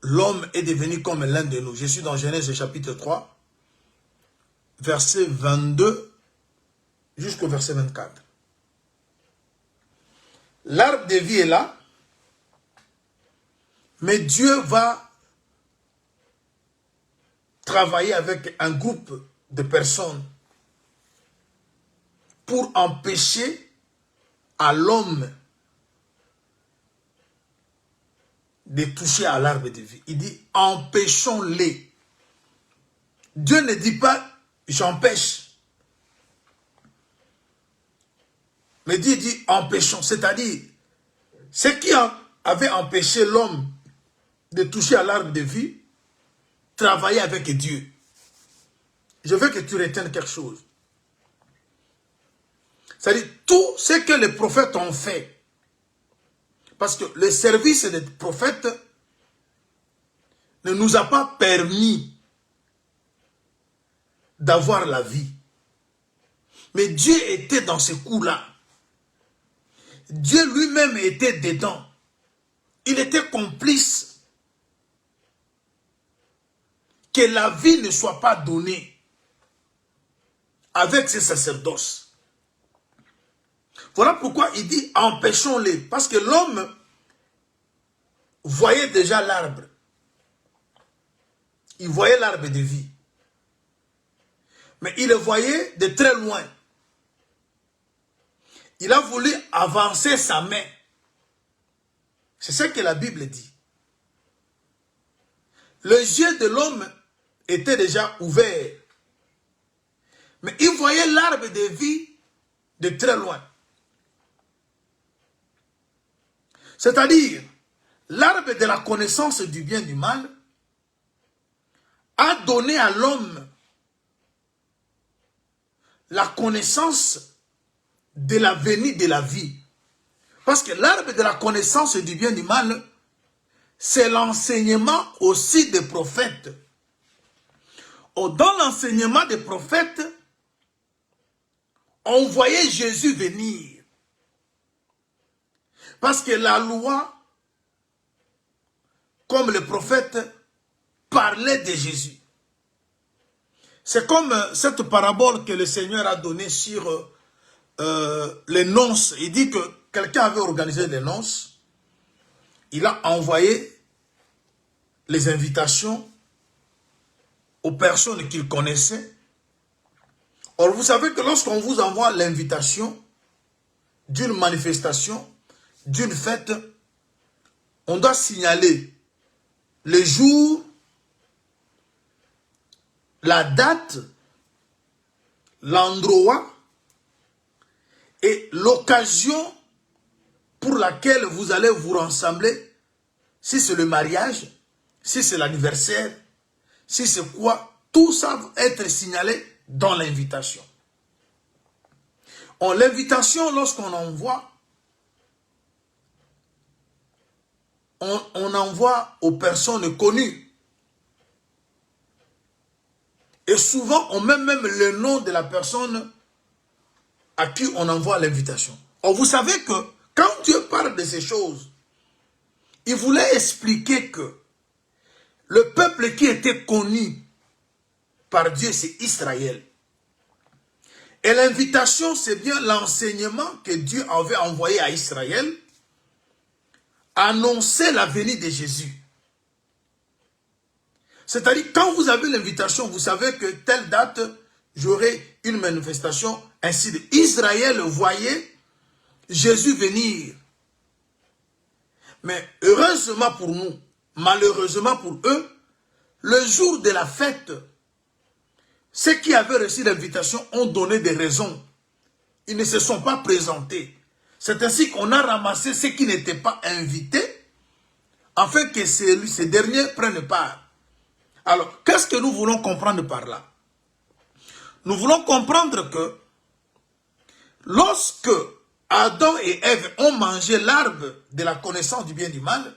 l'homme est devenu comme l'un de nous. Je suis dans Genèse chapitre 3, verset 22 jusqu'au verset 24. L'arbre de vie est là, mais Dieu va travailler avec un groupe de personnes pour empêcher à l'homme de toucher à l'arbre de vie. Il dit, empêchons-les. Dieu ne dit pas, j'empêche. Mais Dieu dit, empêchons. C'est-à-dire, ce qui avait empêché l'homme de toucher à l'arbre de vie, travailler avec Dieu. Je veux que tu retiennes quelque chose. C'est-à-dire, tout ce que les prophètes ont fait, parce que le service des prophètes ne nous a pas permis d'avoir la vie. Mais Dieu était dans ce coup-là. Dieu lui-même était dedans. Il était complice que la vie ne soit pas donnée avec ces sacerdoces. Voilà pourquoi il dit empêchons-les. Parce que l'homme voyait déjà l'arbre. Il voyait l'arbre de vie. Mais il le voyait de très loin. Il a voulu avancer sa main. C'est ce que la Bible dit. Les yeux de l'homme étaient déjà ouverts. Mais il voyait l'arbre de vie de très loin. C'est-à-dire, l'arbre de la connaissance du bien et du mal a donné à l'homme la connaissance de l'avenir de la vie. Parce que l'arbre de la connaissance du bien et du mal, c'est l'enseignement aussi des prophètes. Dans l'enseignement des prophètes, on voyait Jésus venir. Parce que la loi, comme le prophète, parlait de Jésus. C'est comme cette parabole que le Seigneur a donnée sur les nonces. Il dit que quelqu'un avait organisé les nonces. Il a envoyé les invitations aux personnes qu'il connaissait. Or, vous savez que lorsqu'on vous envoie l'invitation d'une manifestation, d'une fête, on doit signaler le jour, la date, l'endroit et l'occasion pour laquelle vous allez vous rassembler, si c'est le mariage, si c'est l'anniversaire, si c'est quoi, tout ça va être signalé dans l'invitation. L'invitation, lorsqu'on envoie, on envoie aux personnes connues. Et souvent, on met même le nom de la personne à qui on envoie l'invitation. Or, vous savez que quand Dieu parle de ces choses, il voulait expliquer que le peuple qui était connu par Dieu, c'est Israël. Et l'invitation, c'est bien l'enseignement que Dieu avait envoyé à Israël, annoncer la venue de Jésus. C'est-à-dire, quand vous avez l'invitation, vous savez que telle date, j'aurai une manifestation, ainsi de Israël voyait Jésus venir. Mais heureusement pour nous, malheureusement pour eux, le jour de la fête, ceux qui avaient reçu l'invitation ont donné des raisons. Ils ne se sont pas présentés. C'est ainsi qu'on a ramassé ceux qui n'étaient pas invités, afin que ces derniers prennent part. Alors, qu'est-ce que nous voulons comprendre par là? Nous voulons comprendre que lorsque Adam et Ève ont mangé l'arbre de la connaissance du bien et du mal,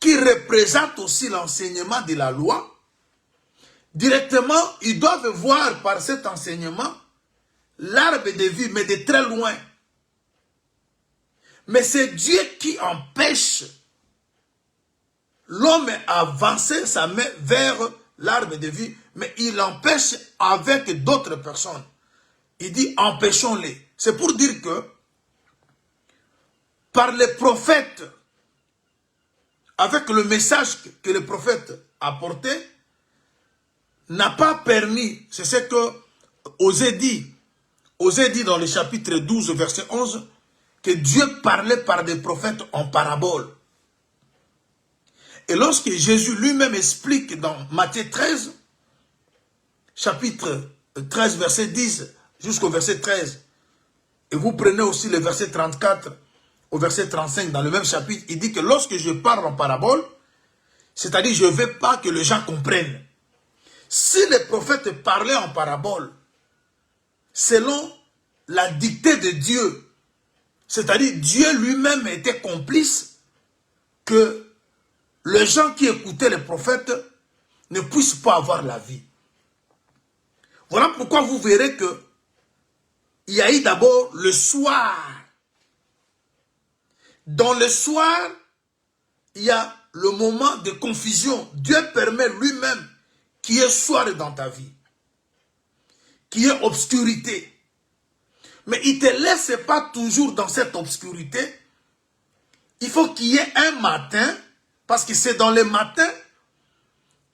qui représente aussi l'enseignement de la loi, directement, ils doivent voir par cet enseignement l'arbre de vie, mais de très loin. Mais c'est Dieu qui empêche l'homme à avancer sa main vers l'arbre de vie, mais il l'empêche avec d'autres personnes. Il dit empêchons-les. C'est pour dire que par les prophètes, avec le message que le prophète apportait, n'a pas permis, c'est ce que Osée dit dans le chapitre 12, verset 11, que Dieu parlait par des prophètes en parabole. Et lorsque Jésus lui-même explique dans Matthieu 13, chapitre 13, verset 10 jusqu'au verset 13, et vous prenez aussi le verset 34 au verset 35 dans le même chapitre, il dit que lorsque je parle en parabole, c'est-à-dire je ne veux pas que les gens comprennent. Si les prophètes parlaient en parabole, selon la dictée de Dieu, c'est-à-dire Dieu lui-même était complice que les gens qui écoutaient les prophètes ne puissent pas avoir la vie. Voilà pourquoi vous verrez que il y a eu d'abord le soir. Dans le soir, il y a le moment de confusion. Dieu permet lui-même qu'il y ait soir dans ta vie, qu'il y ait obscurité. Mais il ne te laisse pas toujours dans cette obscurité. Il faut qu'il y ait un matin, parce que c'est dans le matin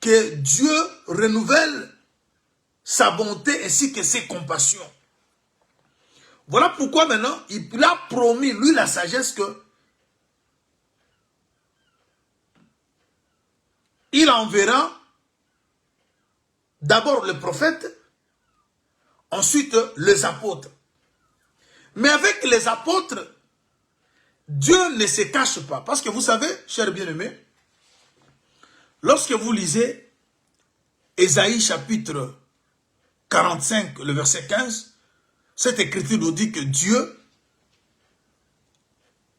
que Dieu renouvelle sa bonté ainsi que ses compassions. Voilà pourquoi maintenant, il a promis, lui, la sagesse que il enverra d'abord le prophète, ensuite les apôtres. Mais avec les apôtres, Dieu ne se cache pas. Parce que vous savez, chers bien-aimés, lorsque vous lisez Ésaïe chapitre 45, le verset 15, cette écriture nous dit que Dieu,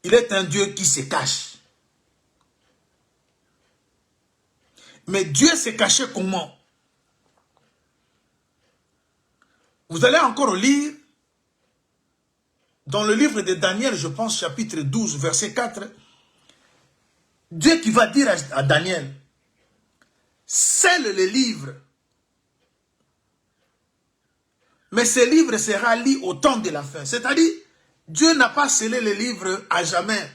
il est un Dieu qui se cache. Mais Dieu s'est caché comment? Vous allez encore lire dans le livre de Daniel, je pense, chapitre 12, verset 4, Dieu qui va dire à Daniel, scelle les livres, mais ce livre sera lu au temps de la fin. C'est-à-dire, Dieu n'a pas scellé les livres à jamais.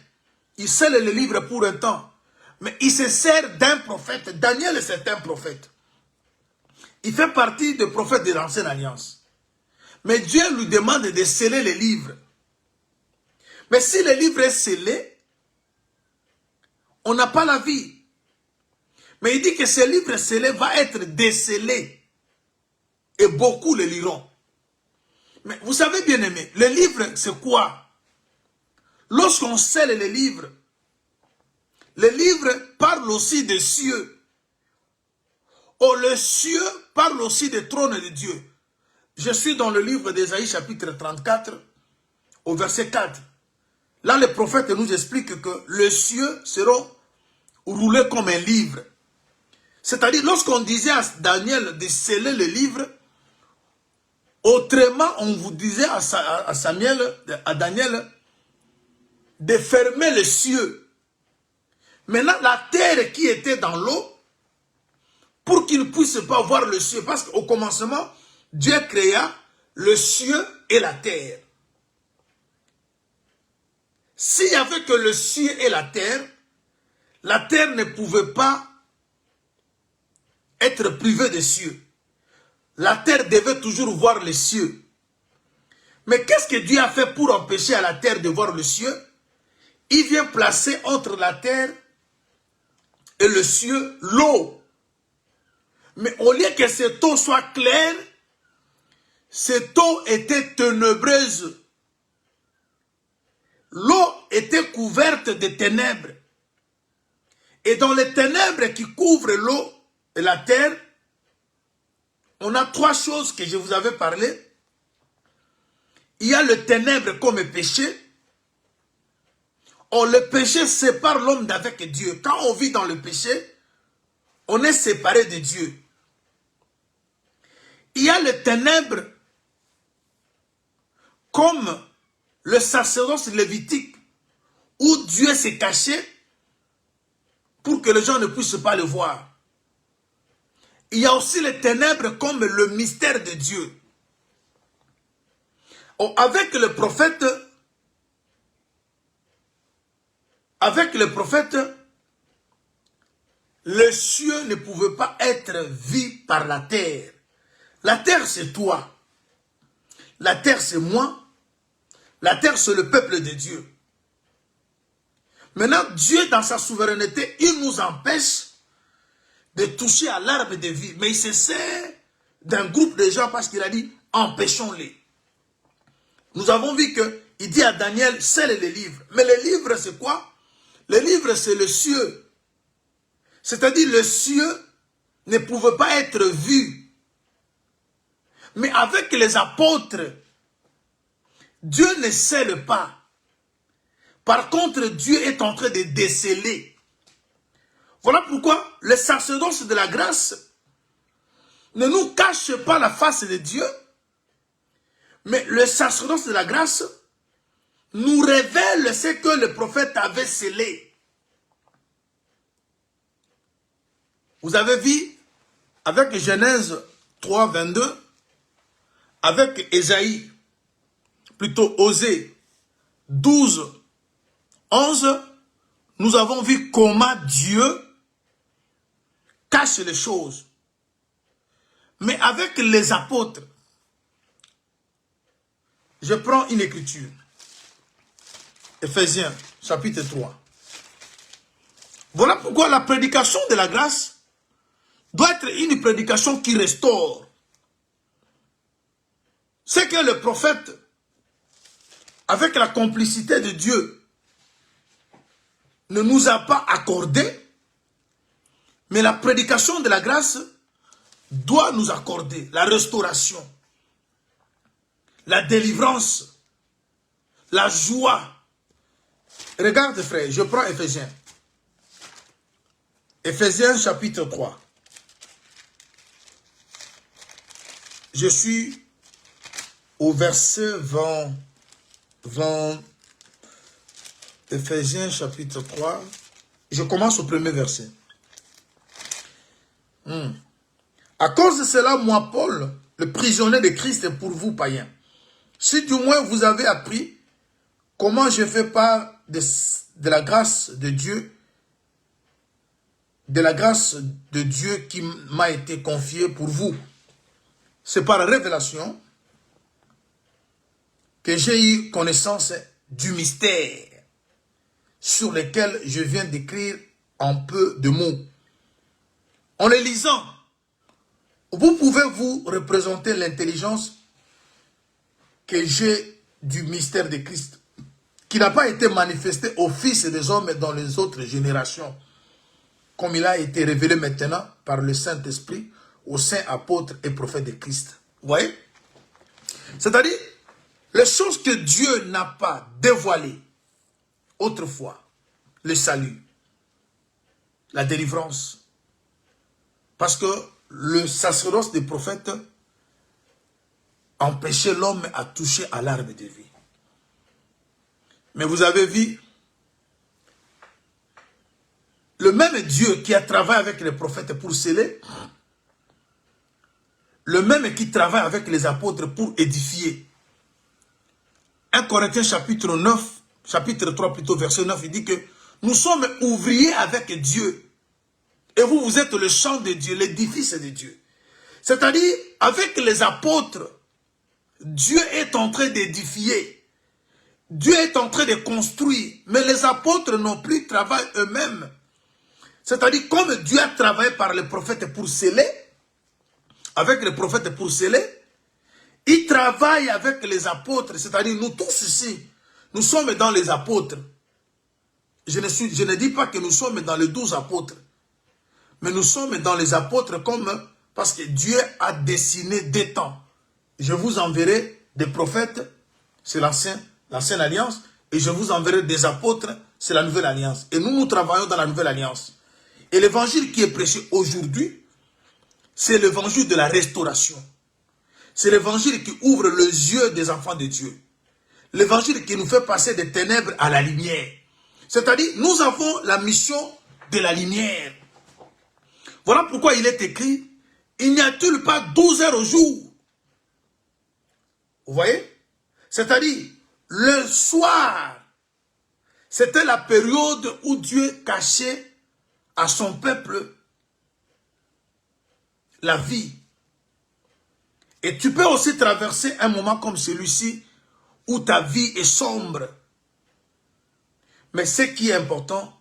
Il scelle les livres pour un temps. Mais il se sert d'un prophète. Daniel, c'est un prophète. Il fait partie des prophètes de l'Ancienne Alliance. Mais Dieu lui demande de sceller les livres. Mais si le livre est scellé, on n'a pas la vie. Mais il dit que ce livre scellé va être décellé. Et beaucoup le liront. Mais vous savez bien aimé, le livre c'est quoi? Lorsqu'on scelle les livres parle aussi des cieux. Oh, le cieux parle aussi des trônes de Dieu. Je suis dans le livre d'Ésaïe chapitre 34 au verset 4. Là, le prophète nous explique que les cieux seront roulés comme un livre. C'est-à-dire, lorsqu'on disait à Daniel de sceller le livre, autrement, on vous disait à Daniel, de fermer les cieux. Maintenant, la terre qui était dans l'eau, pour qu'il ne puisse pas voir le ciel, parce qu'au commencement, Dieu créa le ciel et la terre. S'il n'y avait que le ciel et la terre ne pouvait pas être privée des cieux. La terre devait toujours voir les cieux. Mais qu'est-ce que Dieu a fait pour empêcher à la terre de voir le ciel? Il vient placer entre la terre et le ciel l'eau. Mais au lieu que cette eau soit claire, cette eau était ténébreuse. L'eau était couverte de ténèbres. Et dans les ténèbres qui couvrent l'eau et la terre, on a trois choses que je vous avais parlé. Il y a le ténèbre comme péché. Or, le péché sépare l'homme d'avec Dieu. Quand on vit dans le péché, on est séparé de Dieu. Il y a le ténèbre comme le sacerdoce lévitique où Dieu s'est caché pour que les gens ne puissent pas le voir. Il y a aussi les ténèbres comme le mystère de Dieu. Or, avec le prophète, le ciel ne pouvait pas être vu par la terre. La terre, c'est toi. La terre, c'est moi. La terre, c'est le peuple de Dieu. Maintenant, Dieu, dans sa souveraineté, il nous empêche de toucher à l'arbre de vie. Mais il se sert d'un groupe de gens parce qu'il a dit, empêchons-les. Nous avons vu qu'il dit à Daniel, scelle les livres. Mais les livres, c'est quoi? Les livres, c'est le ciel. C'est-à-dire, le ciel ne pouvait pas être vu. Mais avec les apôtres, Dieu ne scelle pas. Par contre, Dieu est en train de déceler. Voilà pourquoi le sacerdoce de la grâce ne nous cache pas la face de Dieu, mais le sacerdoce de la grâce nous révèle ce que le prophète avait scellé. Vous avez vu avec Genèse 3, 22, avec Ésaïe, plutôt Osée 12, 11, nous avons vu comment Dieu cache les choses. Mais avec les apôtres, je prends une écriture. Éphésiens, chapitre 3. Voilà pourquoi la prédication de la grâce doit être une prédication qui restaure. C'est que le prophète, avec la complicité de Dieu, ne nous a pas accordé, mais la prédication de la grâce doit nous accorder la restauration, la délivrance, la joie. Regarde frère, je prends Éphésiens. Éphésiens chapitre 3. Je suis au verset 20. Éphésiens chapitre 3. Je commence au premier verset. À cause de cela, moi, Paul, le prisonnier de Christ, est pour vous, païens. Si du moins vous avez appris comment je fais part de la grâce de Dieu, qui m'a été confiée pour vous. C'est par révélation que j'ai eu connaissance du mystère sur lequel je viens d'écrire en peu de mots. En les lisant, vous pouvez vous représenter l'intelligence que j'ai du mystère de Christ, qui n'a pas été manifesté au Fils des hommes dans les autres générations, comme il a été révélé maintenant par le Saint-Esprit aux saints apôtres et prophètes de Christ. Vous voyez? C'est-à-dire, les choses que Dieu n'a pas dévoilées autrefois, le salut, la délivrance, parce que le sacerdoce des prophètes empêchait l'homme à toucher à l'arbre de vie. Mais vous avez vu, le même Dieu qui a travaillé avec les prophètes pour sceller, le même qui travaille avec les apôtres pour édifier. 1 Corinthiens chapitre 9, chapitre 3 plutôt, verset 9, il dit que nous sommes ouvriers avec Dieu. Et vous, vous êtes le champ de Dieu, l'édifice de Dieu. C'est-à-dire, avec les apôtres, Dieu est en train d'édifier. Dieu est en train de construire. Mais les apôtres non plus travaillent eux-mêmes. C'est-à-dire, comme Dieu a travaillé par les prophètes pour sceller, avec les prophètes pour sceller, il travaille avec les apôtres. C'est-à-dire, nous tous ici, nous sommes dans les apôtres. Je ne dis pas que nous sommes dans les 12 apôtres. Mais nous sommes dans les apôtres comme... Parce que Dieu a dessiné des temps. Je vous enverrai des prophètes, c'est l'ancienne alliance. Et je vous enverrai des apôtres, c'est la nouvelle alliance. Et nous, nous travaillons dans la nouvelle alliance. Et l'évangile qui est prêché aujourd'hui, c'est l'évangile de la restauration. C'est l'évangile qui ouvre les yeux des enfants de Dieu. L'évangile qui nous fait passer des ténèbres à la lumière. C'est-à-dire, nous avons la mission de la lumière. Voilà pourquoi il est écrit, il n'y a-t-il pas 12 heures au jour? Vous voyez? C'est-à-dire, le soir, c'était la période où Dieu cachait à son peuple la vie. Et tu peux aussi traverser un moment comme celui-ci où ta vie est sombre. Mais ce qui est important,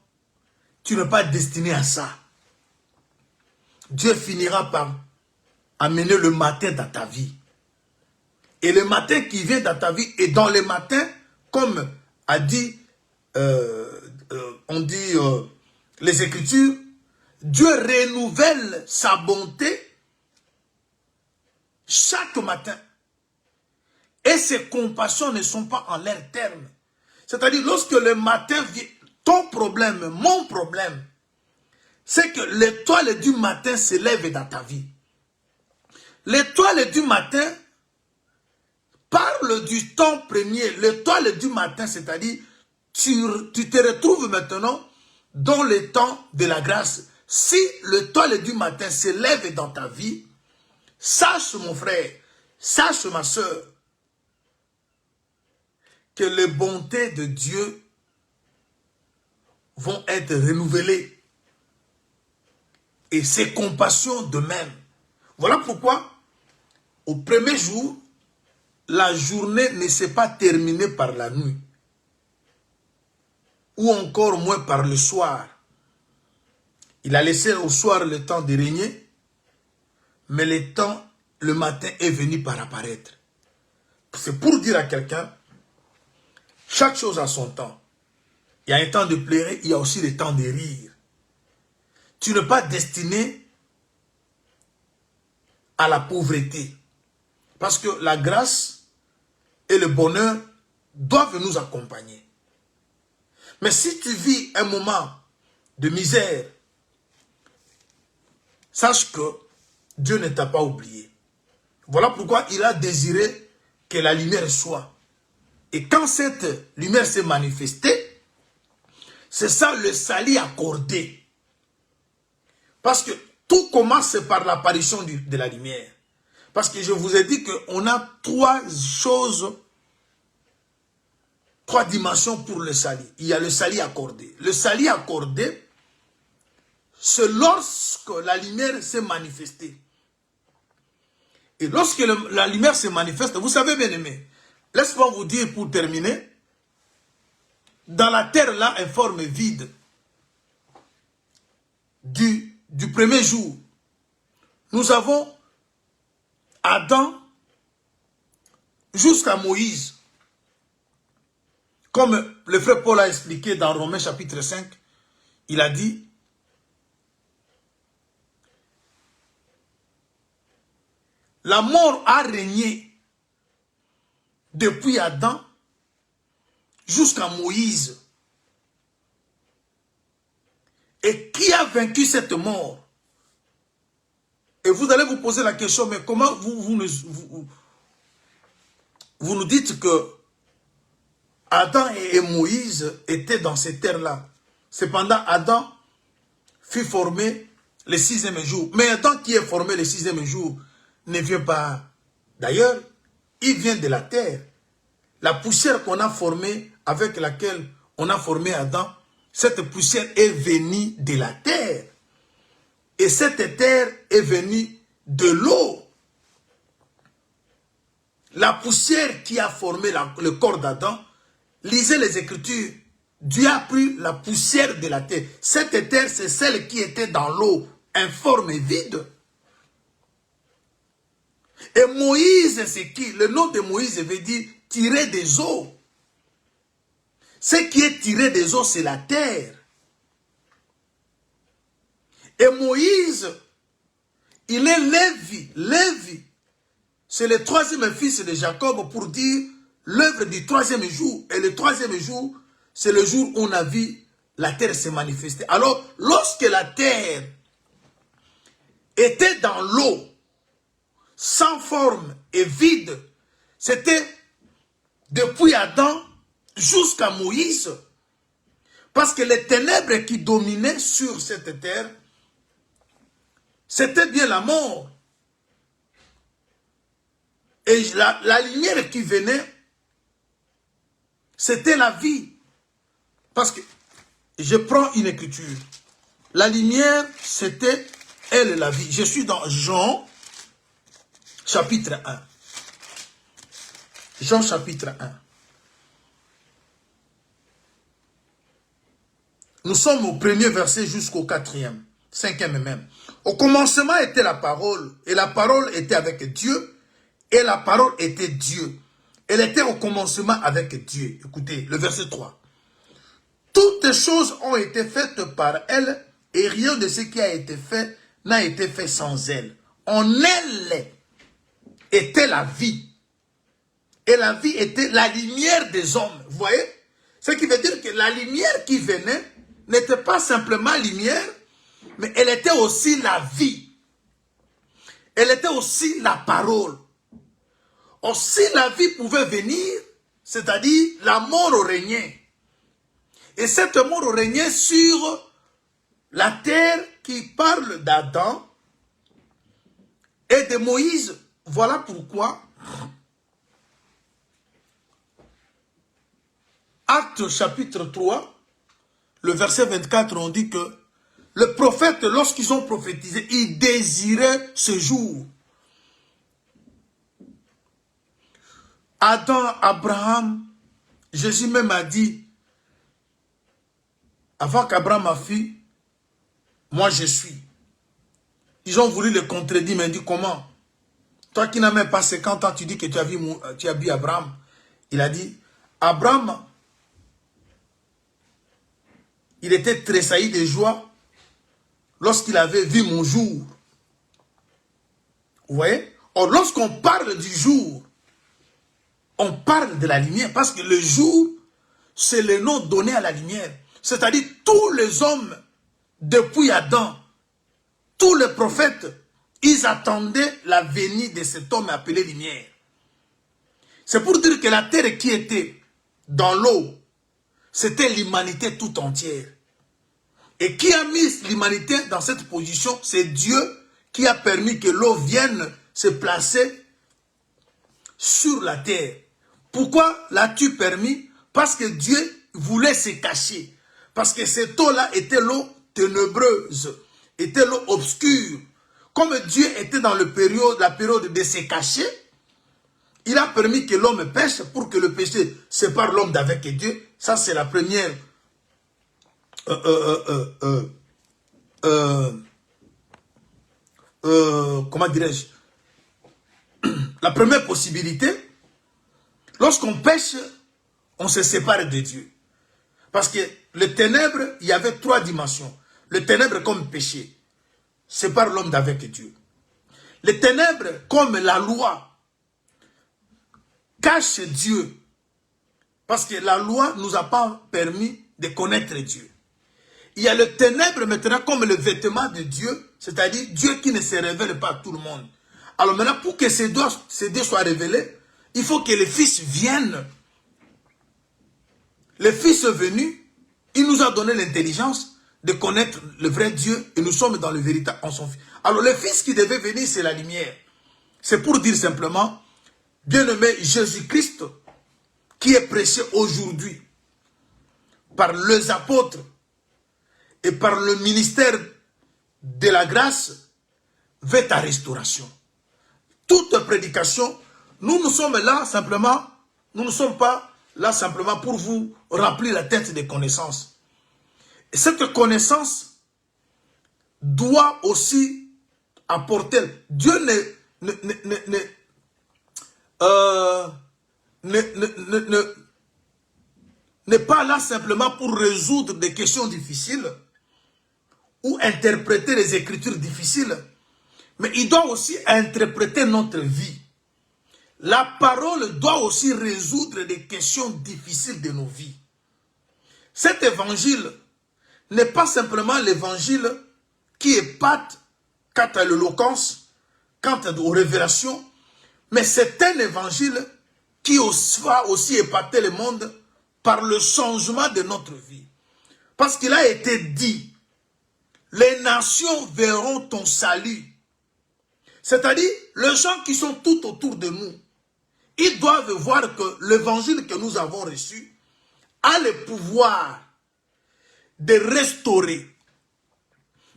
tu n'es pas destiné à ça. Dieu finira par amener le matin dans ta vie. Et le matin qui vient dans ta vie, et dans le matin, comme a dit, les Écritures, Dieu renouvelle sa bonté chaque matin. Et ses compassions ne sont pas en leur terme. C'est-à-dire, lorsque le matin vient, ton problème, mon problème, c'est que l'étoile du matin s'élève dans ta vie. L'étoile du matin parle du temps premier. L'étoile du matin, c'est-à-dire, tu te retrouves maintenant dans le temps de la grâce. Si l'étoile du matin s'élève dans ta vie, sache mon frère, sache ma soeur, que les bontés de Dieu vont être renouvelées. Et ses compassions de même. Voilà pourquoi, au premier jour, la journée ne s'est pas terminée par la nuit. Ou encore moins par le soir. Il a laissé au soir le temps de régner, mais le matin est venu par apparaître. C'est pour dire à quelqu'un, chaque chose a son temps. Il y a un temps de pleurer, il y a aussi le temps de rire. Tu n'es pas destiné à la pauvreté. Parce que la grâce et le bonheur doivent nous accompagner. Mais si tu vis un moment de misère, sache que Dieu ne t'a pas oublié. Voilà pourquoi il a désiré que la lumière soit. Et quand cette lumière s'est manifestée, c'est ça le salut accordé. Parce que tout commence par l'apparition de la lumière. Parce que je vous ai dit qu'on a trois dimensions pour le salut. Il y a le salut accordé. Le salut accordé, c'est lorsque la lumière s'est manifestée. Et lorsque la lumière se manifeste, vous savez bien aimé, laisse-moi vous dire pour terminer, dans la terre là, une forme vide du premier jour, nous avons Adam jusqu'à Moïse. Comme le frère Paul a expliqué dans Romains chapitre 5, il a dit, la mort a régné depuis Adam jusqu'à Moïse. Et qui a vaincu cette mort? Et vous allez vous poser la question, mais comment vous nous dites que Adam et Moïse étaient dans ces terres-là. Cependant, Adam fut formé le 6e jour. Mais Adam qui est formé le 6e jour ne vient pas d'ailleurs, il vient de la terre. La poussière qu'on a formée, avec laquelle on a formé Adam, cette poussière est venue de la terre. Et cette terre est venue de l'eau. La poussière qui a formé le corps d'Adam, lisez les Écritures, Dieu a pris la poussière de la terre. Cette terre, c'est celle qui était dans l'eau, informe et vide. Et Moïse, c'est qui? Le nom de Moïse veut dire tirer des eaux. Ce qui est tiré des eaux, c'est la terre. Et Moïse, il est Lévi. Lévi, c'est le troisième fils de Jacob pour dire l'œuvre du troisième jour. Et le troisième jour, c'est le jour où on a vu la terre se manifester. Alors, lorsque la terre était dans l'eau, sans forme et vide, c'était depuis Adam jusqu'à Moïse. Parce que les ténèbres qui dominaient sur cette terre, c'était bien la mort. Et la lumière qui venait, c'était la vie. Parce que, je prends une écriture. La lumière, c'était, elle, la vie. Je suis dans Jean, chapitre 1. Jean, chapitre 1. Nous sommes au premier verset jusqu'au 4e, 5e même. Au commencement était la parole, et la parole était avec Dieu, et la parole était Dieu. Elle était au commencement avec Dieu. Écoutez, le verset 3. Toutes choses ont été faites par elle, et rien de ce qui a été fait n'a été fait sans elle. En elle était la vie. Et la vie était la lumière des hommes. Vous voyez? Ce qui veut dire que la lumière qui venait n'était pas simplement lumière, mais elle était aussi la vie. Elle était aussi la parole. Aussi la vie pouvait venir, c'est-à-dire la mort régnait. Et cette mort régnait sur la terre qui parle d'Adam et de Moïse. Voilà pourquoi Actes chapitre 3, le verset 24, on dit que le prophète, lorsqu'ils ont prophétisé, ils désiraient ce jour. Adam, Abraham, Jésus même a dit, avant qu'Abraham a fait, moi je suis. Ils ont voulu le contredire, mais il dit comment? Toi qui n'as même pas 50 ans, tu dis que tu as vu Abraham. Il a dit, Abraham, il était tressailli de joie lorsqu'il avait vu mon jour. Vous voyez? Or, lorsqu'on parle du jour, on parle de la lumière, parce que le jour, c'est le nom donné à la lumière. C'est-à-dire tous les hommes, depuis Adam, tous les prophètes, ils attendaient la venue de cet homme appelé lumière. C'est pour dire que la terre qui était dans l'eau, c'était l'humanité tout entière. Et qui a mis l'humanité dans cette position? C'est Dieu qui a permis que l'eau vienne se placer sur la terre. Pourquoi l'as-tu permis? Parce que Dieu voulait se cacher. Parce que cette eau-là était l'eau ténébreuse, était l'eau obscure. Comme Dieu était dans la période de se cacher, il a permis que l'homme pêche pour que le péché sépare l'homme d'avec Dieu. Ça, c'est la première comment dirais-je? La première possibilité, lorsqu'on pêche, on se sépare de Dieu. Parce que le ténèbre, il y avait 3 dimensions. Le ténèbre comme péché, sépare l'homme d'avec Dieu. Le ténèbre comme la loi, cache Dieu. Parce que la loi ne nous a pas permis de connaître Dieu. Il y a le ténèbre maintenant comme le vêtement de Dieu, c'est-à-dire Dieu qui ne se révèle pas à tout le monde. Alors maintenant, pour que ces deux soient révélés, il faut que le Fils vienne. Le Fils est venu, il nous a donné l'intelligence de connaître le vrai Dieu et nous sommes dans le véritable en son Fils. Alors le Fils qui devait venir, c'est la lumière. C'est pour dire simplement, bien-aimé, Jésus-Christ, qui est prêché aujourd'hui par les apôtres et par le ministère de la grâce, veut ta restauration. Toute prédication, nous sommes là simplement, nous ne sommes pas là simplement pour vous remplir la tête de connaissances. Et cette connaissance doit aussi apporter. Dieu n'est pas là simplement pour résoudre des questions difficiles ou interpréter les écritures difficiles, mais il doit aussi interpréter notre vie. La parole doit aussi résoudre des questions difficiles de nos vies. Cet évangile n'est pas simplement l'évangile qui épate quant à l'éloquence, quant aux révélations, mais c'est un évangile qui va aussi épater le monde par le changement de notre vie. Parce qu'il a été dit, les nations verront ton salut. C'est-à-dire, les gens qui sont tout autour de nous, ils doivent voir que l'évangile que nous avons reçu a le pouvoir de restaurer,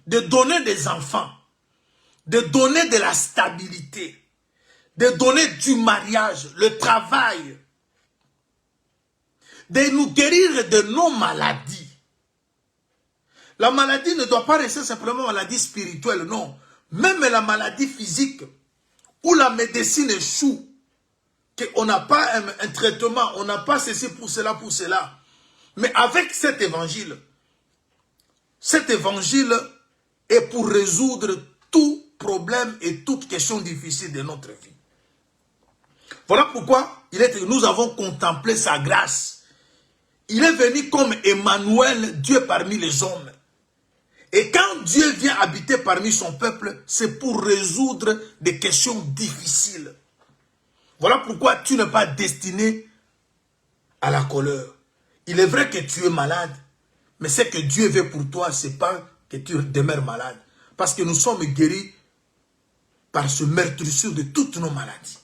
de donner des enfants, de donner de la stabilité, de donner du mariage, le travail, de nous guérir de nos maladies. La maladie ne doit pas rester simplement maladie spirituelle, non. Même la maladie physique, où la médecine échoue, qu'on n'a pas un traitement, on n'a pas ceci pour cela, Mais avec cet évangile est pour résoudre tout problème et toute question difficile de notre vie. Voilà pourquoi nous avons contemplé sa grâce. Il est venu comme Emmanuel, Dieu parmi les hommes. Et quand Dieu vient habiter parmi son peuple, c'est pour résoudre des questions difficiles. Voilà pourquoi tu n'es pas destiné à la colère. Il est vrai que tu es malade, mais ce que Dieu veut pour toi, ce n'est pas que tu demeures malade. Parce que nous sommes guéris par ce meurtrissure de toutes nos maladies.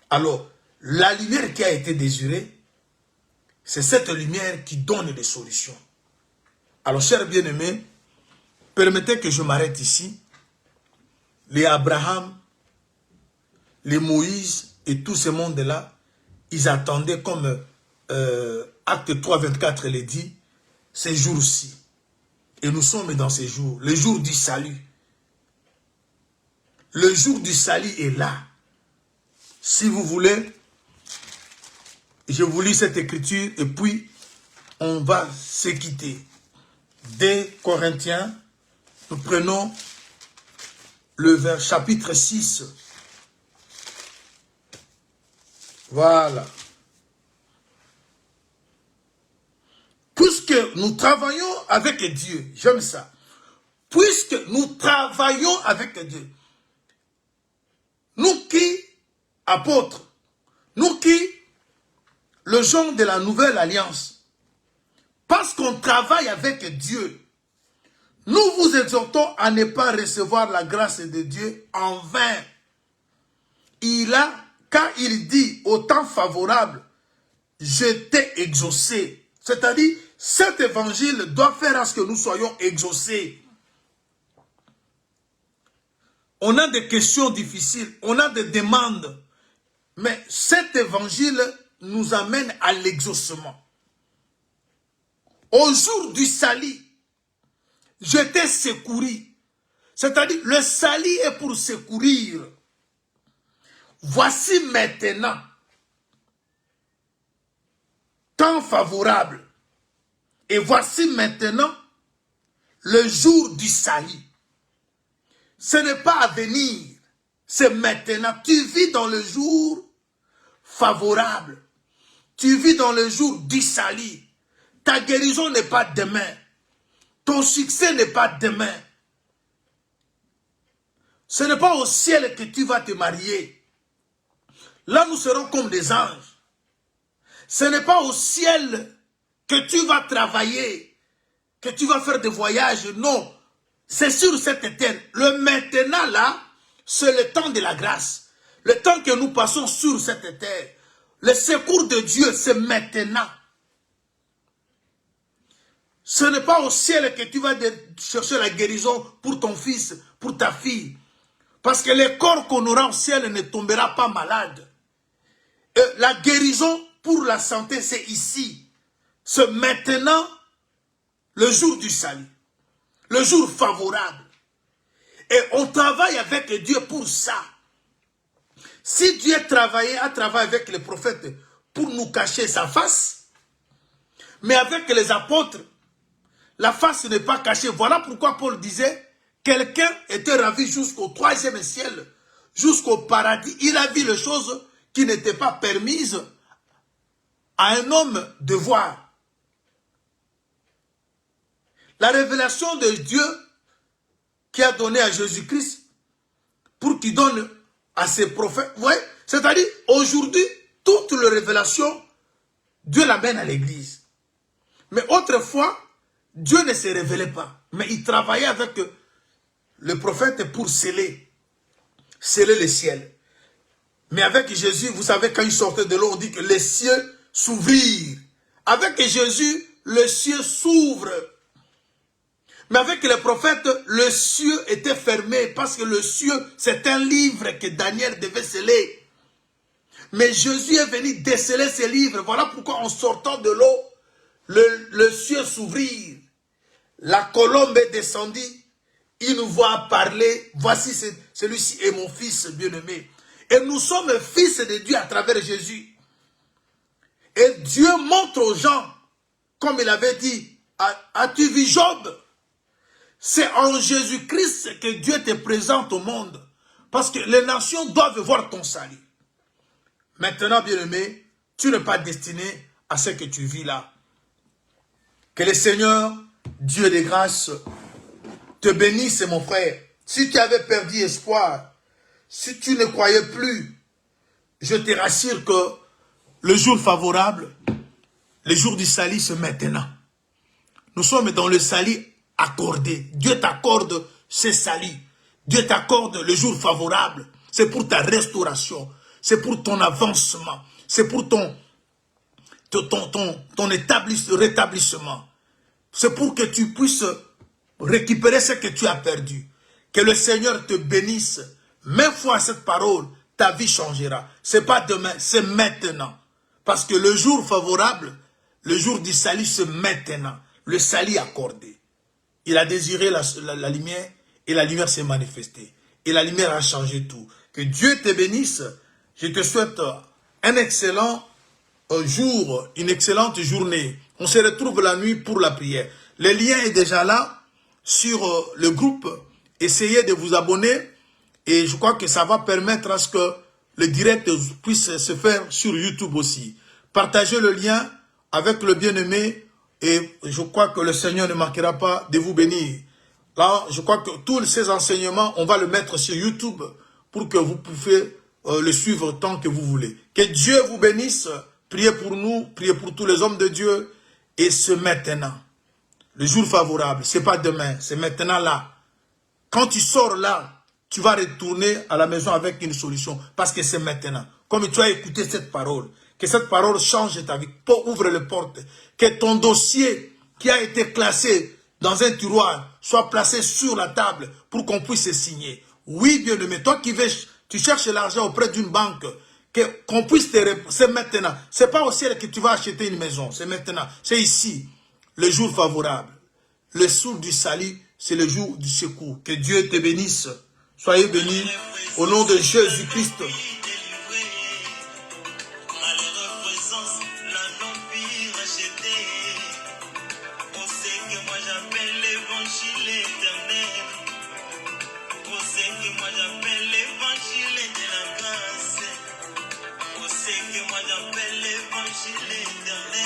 Alors, la lumière qui a été désirée, c'est cette lumière qui donne des solutions. Alors, chers bien-aimés, permettez que je m'arrête ici. Les Abraham, les Moïse et tout ce monde-là, ils attendaient comme Acte 3, 24 le dit, ces jours-ci. Et nous sommes dans ces jours, le jour du salut. Le jour du salut est là. Si vous voulez, je vous lis cette écriture et puis on va se quitter. 2 Corinthiens, nous prenons le chapitre 6. Voilà. Puisque nous travaillons avec Dieu, j'aime ça. Puisque nous travaillons avec Dieu, nous qui, apôtres, nous qui, le gens de la nouvelle alliance, parce qu'on travaille avec Dieu, nous vous exhortons à ne pas recevoir la grâce de Dieu en vain. Quand il dit au temps favorable, je t'ai exaucé. C'est-à-dire, cet évangile doit faire à ce que nous soyons exaucés. On a des questions difficiles, on a des demandes. Mais cet évangile nous amène à l'exaucement. Au jour du salut, je t'ai secouru. C'est-à-dire, le salut est pour secourir. Voici maintenant, temps favorable. Et voici maintenant, le jour du salut. Ce n'est pas à venir, c'est maintenant. Tu vis dans le jour favorable. Tu vis dans le jour du salut. Ta guérison n'est pas demain. Ton succès n'est pas demain. Ce n'est pas au ciel que tu vas te marier. Là, nous serons comme des anges. Ce n'est pas au ciel que tu vas travailler, que tu vas faire des voyages. Non, c'est sur cette terre. Le maintenant là, c'est le temps de la grâce. Le temps que nous passons sur cette terre. Le secours de Dieu, c'est maintenant. Ce n'est pas au ciel que tu vas chercher la guérison pour ton fils, pour ta fille. Parce que le corps qu'on aura au ciel ne tombera pas malade. Et la guérison pour la santé, c'est ici. C'est maintenant le jour du salut. Le jour favorable. Et on travaille avec Dieu pour ça. Si Dieu a travaillé avec les prophètes pour nous cacher sa face, mais avec les apôtres, la face n'est pas cachée. Voilà pourquoi Paul disait, quelqu'un était ravi jusqu'au 3e ciel, jusqu'au paradis. Il a vu les choses qui n'étaient pas permises à un homme de voir. La révélation de Dieu qui a donné à Jésus-Christ pour qu'il donne à ses prophètes. Vous voyez, c'est-à-dire, aujourd'hui, toute les révélations, Dieu l'amène à l'église. Mais autrefois, Dieu ne se révélait pas. Mais il travaillait avec le prophète pour sceller les ciels. Mais avec Jésus, vous savez, quand il sortait de l'eau, on dit que les cieux s'ouvrirent. Avec Jésus, le ciel s'ouvre. Mais avec les prophètes, le ciel était fermé parce que le ciel, c'est un livre que Daniel devait sceller. Mais Jésus est venu déceler ces livres. Voilà pourquoi en sortant de l'eau, le ciel s'ouvrit. La colombe est descendue. Il nous voit parler. Voici celui-ci est mon fils bien-aimé. Et nous sommes fils de Dieu à travers Jésus. Et Dieu montre aux gens, comme il avait dit, as-tu vu Job? C'est en Jésus-Christ que Dieu te présente au monde. Parce que les nations doivent voir ton salut. Maintenant, bien-aimé, tu n'es pas destiné à ce que tu vis là. Que le Seigneur, Dieu de grâce, te bénisse, mon frère. Si tu avais perdu espoir, si tu ne croyais plus, je te rassure que le jour favorable, le jour du salut, c'est maintenant. Nous sommes dans le salut accordé. Dieu t'accorde ce salut. Dieu t'accorde le jour favorable. C'est pour ta restauration. C'est pour ton avancement. C'est pour ton rétablissement. C'est pour que tu puisses récupérer ce que tu as perdu. Que le Seigneur te bénisse. Même fois cette parole, ta vie changera. Ce n'est pas demain, c'est maintenant. Parce que le jour favorable, le jour du salut, c'est maintenant. Le salut accordé. Il a désiré la lumière et la lumière s'est manifestée. Et la lumière a changé tout. Que Dieu te bénisse. Je te souhaite un excellent jour, une excellente journée. On se retrouve la nuit pour la prière. Le lien est déjà là sur le groupe. Essayez de vous abonner et je crois que ça va permettre à ce que le direct puisse se faire sur YouTube aussi. Partagez le lien avec le bien-aimé et je crois que le Seigneur ne manquera pas de vous bénir. Là, je crois que tous ces enseignements, on va le mettre sur YouTube pour que vous puissiez le suivre tant que vous voulez. Que Dieu vous bénisse. Priez pour nous, priez pour tous les hommes de Dieu. Et c'est maintenant. Le jour favorable, ce n'est pas demain, c'est maintenant là. Quand tu sors là, tu vas retourner à la maison avec une solution. Parce que c'est maintenant. Comme tu as écouté cette parole. Que cette parole change ta vie. Ouvre les portes. Que ton dossier qui a été classé dans un tiroir soit placé sur la table pour qu'on puisse signer. Oui, bien-aimé, toi qui veux, tu cherches l'argent auprès d'une banque, qu'on puisse te répondre. C'est maintenant. Ce n'est pas au ciel que tu vas acheter une maison. C'est maintenant. C'est ici. Le jour favorable. Le jour du salut, c'est le jour du secours. Que Dieu te bénisse. Soyez bénis au nom de Jésus-Christ. Moi j'appelle l'évangile éternel.